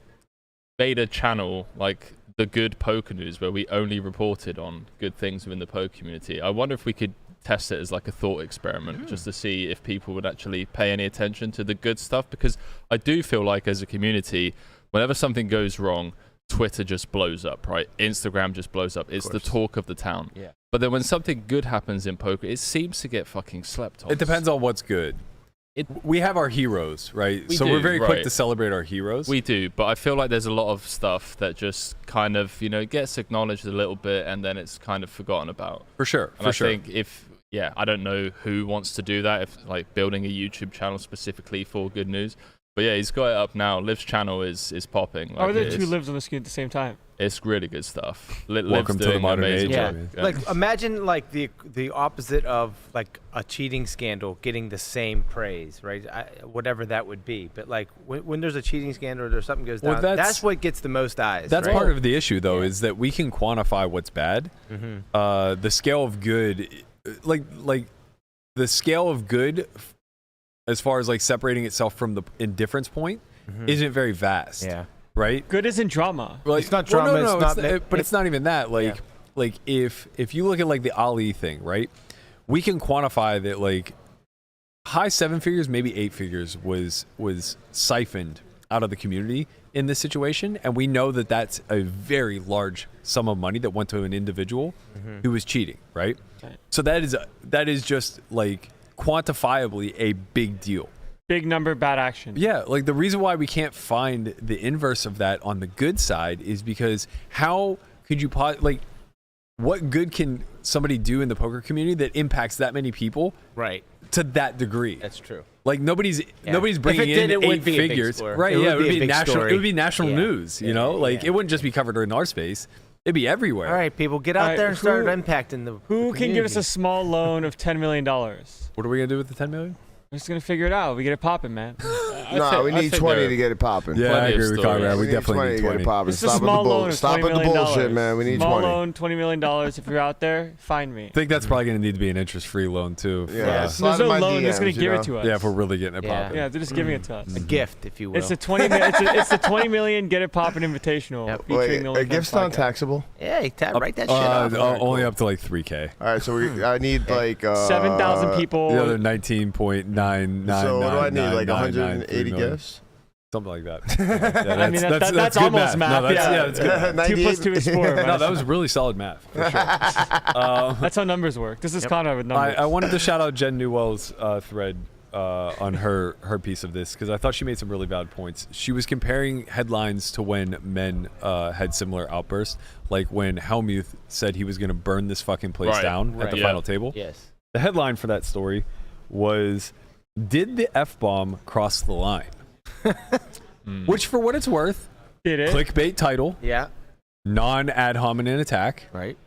made a channel like the Good Poker News where we only reported on good things within the poker community, I wonder if we could test it as like a thought experiment just to see if people would actually pay any attention to the good stuff, because I do feel like as a community whenever something goes wrong, Twitter just blows up, right? Instagram just blows up. It's the talk of the town. Yeah. But then when something good happens in poker, it seems to get fucking slept on. It depends on what's good. We have our heroes, right? So we're very quick to celebrate our heroes. We do, but I feel like there's a lot of stuff that just kind of, gets acknowledged a little bit and then it's kind of forgotten about. For sure. And I think I don't know who wants to do that, if like building a YouTube channel specifically for good news. But yeah, he's got it up now. Liv's channel is popping. Like, are there two Livs on the screen at the same time? It's really good stuff. Welcome to the modern age. Yeah. Like imagine like the opposite of like a cheating scandal getting the same praise, right? Whatever that would be. But like when there's a cheating scandal or something goes down, that's what gets the most eyes. That's right? part of the issue, though, is that we can quantify what's bad. The scale of good, like the scale of good, as far as like separating itself from the indifference point, isn't very vast. Yeah. Right? Good isn't drama. Like, it's not drama. But it's not even that. Like, like if you look at like the Ali thing, right? We can quantify that like high 7 figures, maybe 8 figures was siphoned out of the community in this situation, and we know that that's a very large sum of money that went to an individual who was cheating, right? So that is just like quantifiably a big deal. Big number, bad action. Yeah, like the reason why we can't find the inverse of that on the good side is because how could you what good can somebody do in the poker community that impacts that many people to that degree? That's true. Like nobody's bringing in 8 figures, right? It would be national. It would be national news. You know, like it wouldn't just be covered in our space. It'd be everywhere. All right, people, get out there and start impacting the. Who can give us a small loan of $10 million? What are we gonna do with the $10 million? We're just gonna figure it out. We get it popping, man. No, we need 20 to get it popping. Yeah, I agree with Conrad. We definitely need 20 to get it popping. It's a small loan of Stop $20 with the million. bullshit, man. We need small 20. loan, $20 million. If you're out there, find me. I think that's probably going to need to be an interest-free loan too. Yeah, there's no loan. They're just gonna give it to us. Yeah, if we're really getting it popping. Yeah, they're just giving it to us. A gift, if you will. It's the 20. It's the 20 million Get It Poppin' Invitational. Wait, a gift's non-taxable? Yeah, write that shit up. Only up to like 3K. All right, so I need like 7,000 people. The other 19.999. So what do I need? Like 180 gifts? Something like that. I mean, that's almost math. That's good. 2 plus 2 is 4. No, that was really solid math. For sure. That's how numbers work. This is Conrad with numbers. I wanted to shout out Jen Newell's thread on her piece of this because I thought she made some really valid points. She was comparing headlines to when men had similar outbursts, like when Helmuth said he was going to burn this fucking place down at the final table. Yes. The headline for that story was, "Did the F-bomb cross the line?" Which, for what it's worth, Did it? clickbait title. Yeah. Non-ad hominem attack. Right.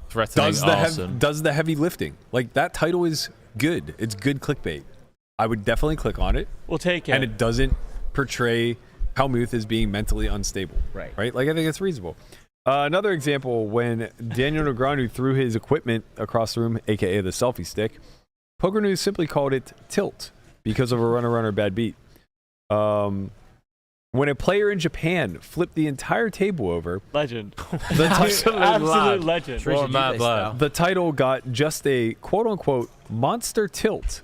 Threatening arson. Does the heavy lifting. Like, that title is good. It's good clickbait. I would definitely click on it. We'll take it. And it doesn't portray Helmuth as being mentally unstable. Right? Like, I think it's reasonable. Another example, when Daniel Negreanu threw his equipment across the room, a.k.a. the selfie stick, Poker News simply called it tilt because of a runner bad beat. When a player in Japan flipped the entire table over, legend. Absolute legend. The title got just a quote-unquote monster tilt.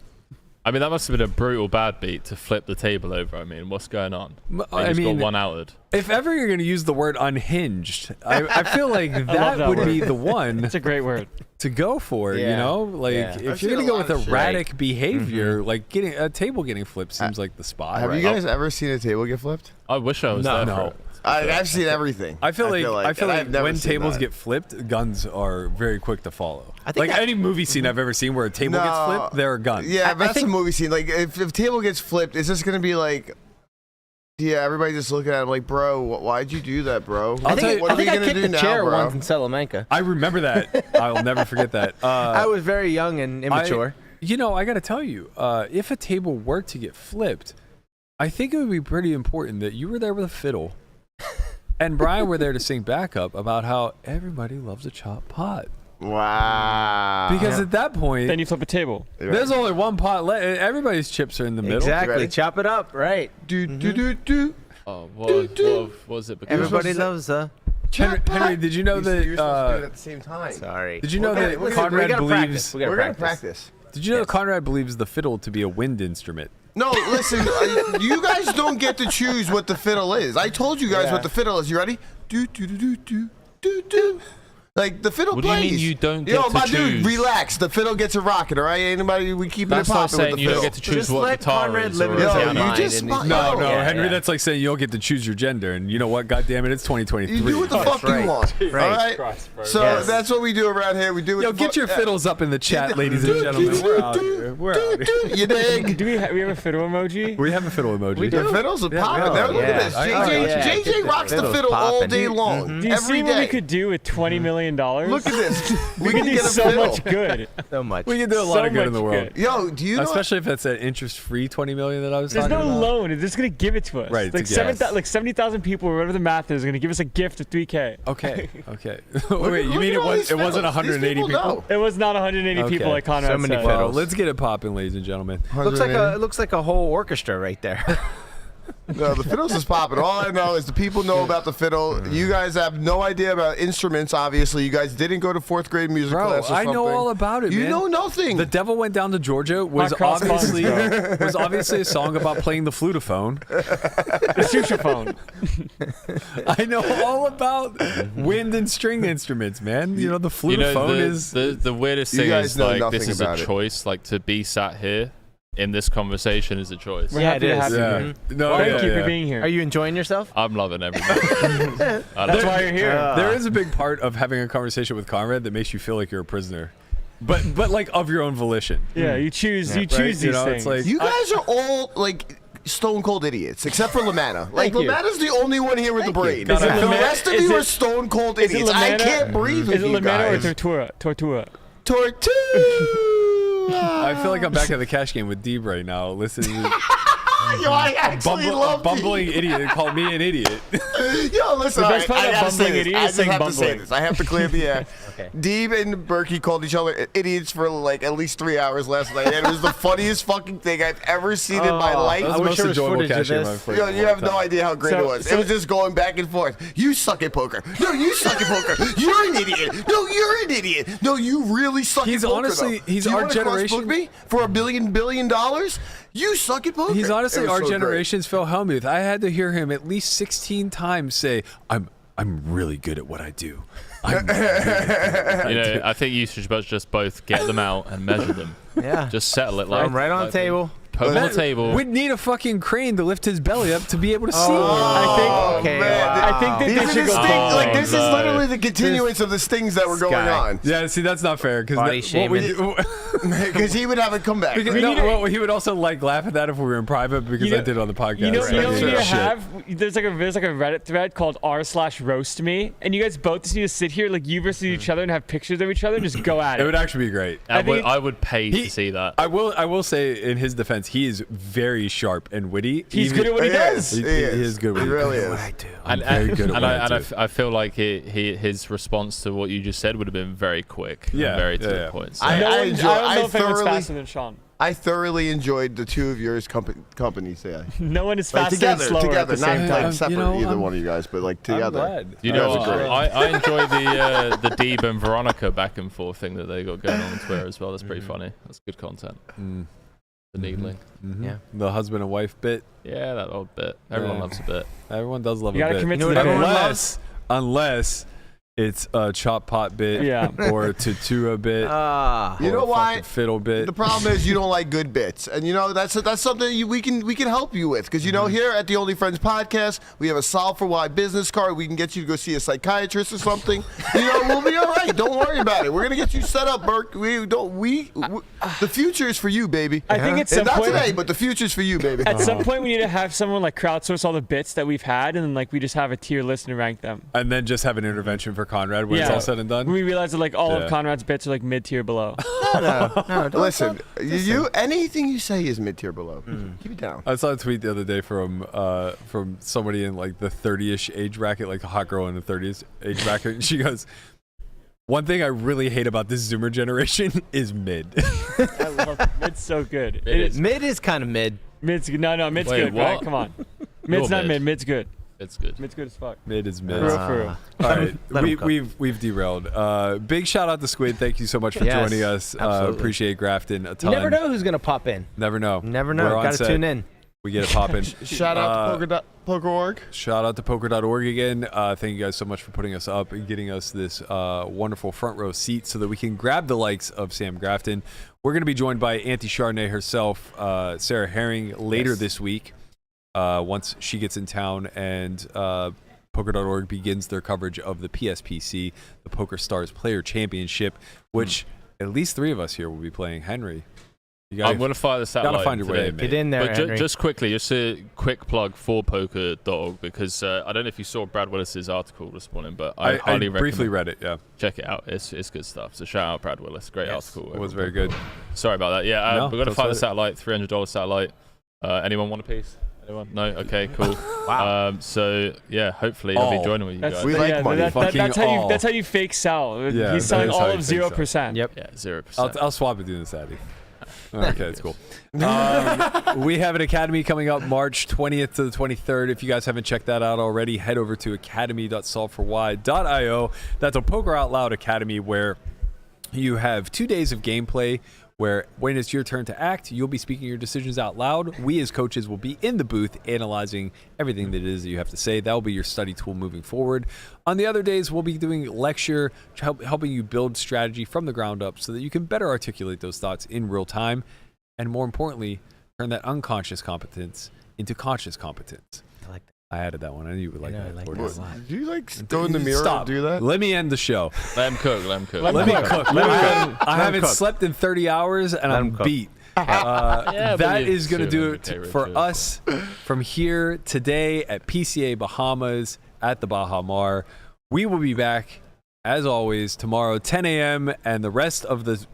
I mean, that must have been a brutal bad beat to flip the table over. I mean, what's going on? I mean, got one outed. If ever you're going to use the word unhinged, I feel like that would be the one. It's a great word to go for. You know, like if you're going to go with erratic behavior, like getting a table getting flipped seems like the spot. Have you guys ever seen a table get flipped? I wish I was there. For it. I've seen everything. I feel like when tables get flipped, guns are very quick to follow. Like any movie scene I've ever seen where a table gets flipped, there are guns. Yeah, but that's a movie scene. Like if a table gets flipped, it's just gonna be like, everybody just looking at him like, bro, why'd you do that, bro? I think I kicked the chair once in Salamanca. I remember that. I'll never forget that. I was very young and immature. I got to tell you, if a table were to get flipped, I think it would be pretty important that you were there with a fiddle. And Brian were there to sing backup about how everybody loves a chopped pot. Wow. Because at that point, then you flip a table. There's only one pot left. Everybody's chips are in the middle. Exactly. Chop it up. Right. Oh, what was it? Everybody loves a. Henry, did you know that? You're supposed to do it at the same time. Sorry. Did you know that Conrad believes? We're gonna practice. Did you know that Conrad believes the fiddle to be a wind instrument? No, listen, you guys don't get to choose what the fiddle is. I told you guys what the fiddle is. You ready? Do do do do do do do. Like the fiddle What plays. do you mean you don't get Yo, to my choose? dude, relax. The fiddle gets a rocket, all right? Anybody, we keeping That's it like popping with saying the you fiddle. don't get to choose Just what let guitar Conrad is. live or in his Yo, own you mind just and spot- he's- No, No, Yeah, Henry, yeah. that's like saying you don't get to choose your gender. And you know what? God damn it, it's 2023. You do what the fuck right. you want, all right? Christ, bro. So Yes. that's what we do around here. We do what Yo, the get fuck- your fiddles up in the chat, ladies and gentlemen. We're out here. We're out here. You dig? Do we have a fiddle emoji? We have a fiddle emoji. We The do. fiddles are Yeah, popping. yeah. Look at this. I- JJ Get the rocks the fiddles fiddle all popping. day long. Do you see Every what we day. could do with $20 million? Look at this. we could do get a so fiddle. much good. So much. We can do a lot So of good in the much world. good. Yo, do you know? Especially if that's an interest-free $20 million that I was There's talking no about. loan. They're just gonna give it to us. Right, Like it's a gift. like 70,000 people, or whatever the math is, are gonna give us a gift of $3K. Okay. Okay. Look Wait, at you mean all these it wasn't fiddles. 180 These people? know. It was not 180 people Okay. like Conrad So many said. Well, fiddles. let's get it popping, ladies and gentlemen. Looks like a whole orchestra right there. No, the fiddles is popping. All I know is the people know about the fiddle. You guys have no idea about instruments, obviously. You guys didn't go to fourth grade music Bro, class or I something. know all about it, You man. know nothing. The Devil Went Down to Georgia was Hot cross buns, obviously a song about playing the flutophone. The sousaphone. I know all about wind and string instruments, man. You know the You know, flutophone is the weirdest You thing guys is know like nothing this is a about it. choice. Like to be sat here in this conversation is a choice. We're Yeah, happy it to is. have you yeah. here. No, Thank yeah, you yeah. for being here. Are you enjoying yourself? I'm loving everything. That's why you're here. There is a big part of having a conversation with Conrad that makes you feel like you're a prisoner, but like of your own volition. Yeah, you choose. You Right? choose You these know, things. it's like You guys are all like stone cold idiots, except for Lamanna. Like Thank you. Lamanna's the only one here with the brain. Is it The Lamanna- rest of is you it- are stone cold is it idiots. I Lamanna- can't breathe with Is it you Lamanna or guys. Tortua? Tortuga. I feel like I'm back at the cash game with Deeb right now, listening to Yo, I actually love bumbling idiot called me an idiot. Yo, listen, The all best right, part I about gotta say bumbling this. idiot I is just saying have to say bumbling. this. I have to clear the air. Okay. Deeb and Berkey called each other idiots for like at least 3 hours last night, and it was the funniest fucking thing I've ever seen in my life. That was I the wish most there was enjoyable footage of cash game this. I've played Yo, in a you long have no time. idea how great So- it was. so- It was just going back and forth. You suck at poker. No, you suck at poker. You're an idiot. No, you're an idiot. No, you really suck He's at poker. honestly- though. he's Do you our wanna generation- cross-book me for $1 billion? You suck at poker. He's honestly It was our so great. generation's Phil Hellmuth. I had to hear him at least 16 times say, "I'm really good at what I do." I'm really good at what You I know, do." I think you should just both get them out and measure them. Yeah. Just settle it Throw 'em right on the like table. Put them on the table. We'd need a fucking crane to lift his belly up to be able to see. Oh, Okay, man. wow. I think that These they are should the go. stings. Like, this is no. literally the continuance of the stings that were going guy. on. Yeah, see, that's not fair Body because what we shaming. Because he would have it come back. because, We no, need to- well, he would also like laugh at that if we were in private because You know- I did it on the podcast. You know, Right. you know what we need to Shit. have? There's like a Reddit thread called r/roast me, and you guys both just need to sit here like you versus each other and have pictures of each other and just go at It it. would actually be great. I think I would pay He- to see that. I will say in his defense, he is very sharp and witty. He's good at what he does. He is good. He What really does. is. I do. I'm very good at what I do. I feel like his response to what you just said would have been very quick. Yeah, and very to yeah, the yeah. point. So. I I don't know if anyone's thoroughly- faster than Sean. I thoroughly enjoyed the two of yours companies. Yeah. No one is Like faster and slower at the not same like time. separate You know, either I'm- one of you guys, but like I'm together. glad. You guys know, are great. I enjoy the Deeb and Veronica back and forth thing that they got going on Twitter as well. That's pretty funny. That's good content. The needling. Mhm. Yeah. The husband and wife bit. Yeah, that old bit. Everyone Yeah. loves a bit. Everyone does love You a gotta bit. commit You to know the what bit. everyone unless it's a chop pot bit Yeah. or a tutua bit. You or know a why? fucking fiddle bit. The problem is you don't like good bits, and you know that's something we can help you with, because you know here at the Only Friends podcast we have a Solve for Why business card. We can get you to go see a psychiatrist or something. You know, we'll be all right. Don't worry about it. We're gonna get you set up, Burke. The future is for you, baby. I think at some And not point, today, but the future's for you, baby. at some point we need to have someone like crowdsource all the bits that we've had, and then like we just have a tier list and rank them. and then just have an intervention for Conrad when it's Yeah. all said and done. We realize that like all Yeah. of Conrad's bits are like mid-tier below. Listen, you anything you say is mid-tier below. Keep it down. I saw a tweet the other day from somebody in like the 30-ish age bracket, like a hot girl in the 30s age bracket, and she goes, "One thing I really hate about this Zoomer generation is mid." I love it. Mid's so good. It is. Mid is kind of mid. Mid's good. No, mid's Wait, good, Brian. what? Come on. Mid's You're not mid. mid. Mid's good. It's good. Mid's good as fuck. Mid is mid. For real. All right, Let 'em cook. we've derailed. Big shout out to Squid. Thank you so much for Yes, joining us. absolutely. Appreciate Grafton a You ton. never know who's gonna pop in. Never know. Never know. We're on Got to set. tune in. We get it popping. Shout out to poker.org. Shout out to poker.org again. Thank you guys so much for putting us up and getting us this wonderful front row seat so that we can grab the likes of Sam Grafton. We're going to be joined by Auntie Chardonnay herself, Sarah Herring, later this week once she gets in town, and poker.org begins their coverage of the PSPC, the Poker Stars Player Championship, which at least 3 of us here will be playing. Henry, you I'm going to fire the satellite. gotta find your way in, mate. Get in there, But Henry. just quickly, just a quick plug for poker.org, because I don't know if you saw Brad Willis's article this morning, but I highly recommend. briefly read it, yeah. Check it out. It's good stuff. So shout out Brad Willis. Great article. It was very good. Sorry about that. Yeah, No, we're going to don't fire the sweat satellite, $300 satellite. Anyone want a piece? Anyone? No? Okay, cool. Wow. So, yeah, hopefully I'll be joining with you guys. We like money. That's how you fake sell. Yeah, He's selling that is how all you of fake sell. 0%. Yep. Yeah, 0%. I'll swap it doing this, Addy. Okay, that's cool. We have an academy coming up March 20th to the 23rd. If you guys haven't checked that out already, head over to academy.solveforwhy.io. That's a Poker Out Loud academy where you have 2 days of gameplay where when it's your turn to act, you'll be speaking your decisions out loud. We as coaches will be in the booth analyzing everything that it is that you have to say. That will be your study tool moving forward. On the other days, we'll be doing lecture, helping you build strategy from the ground up so that you can better articulate those thoughts in real time. And more importantly, turn that unconscious competence into conscious competence. I like that. I added that one. I knew you would like I know, that. I like Gordon. that a lot. Do you like go in the mirror Stop. and do that? Let me end the show. Let him cook. Let him cook. Let me cook. I haven't cook. slept in 30 hours and I'm cook. beat. Yeah, but That you- is going to do okay, it for Richard. us from here today at PCA Bahamas at the Baha Mar. We will be back, as always, tomorrow, 10 a.m. and the rest of the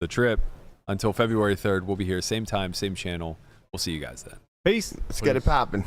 trip until February 3rd. We'll be here same time, same channel. We'll see you guys then. Peace. Let's get it popping.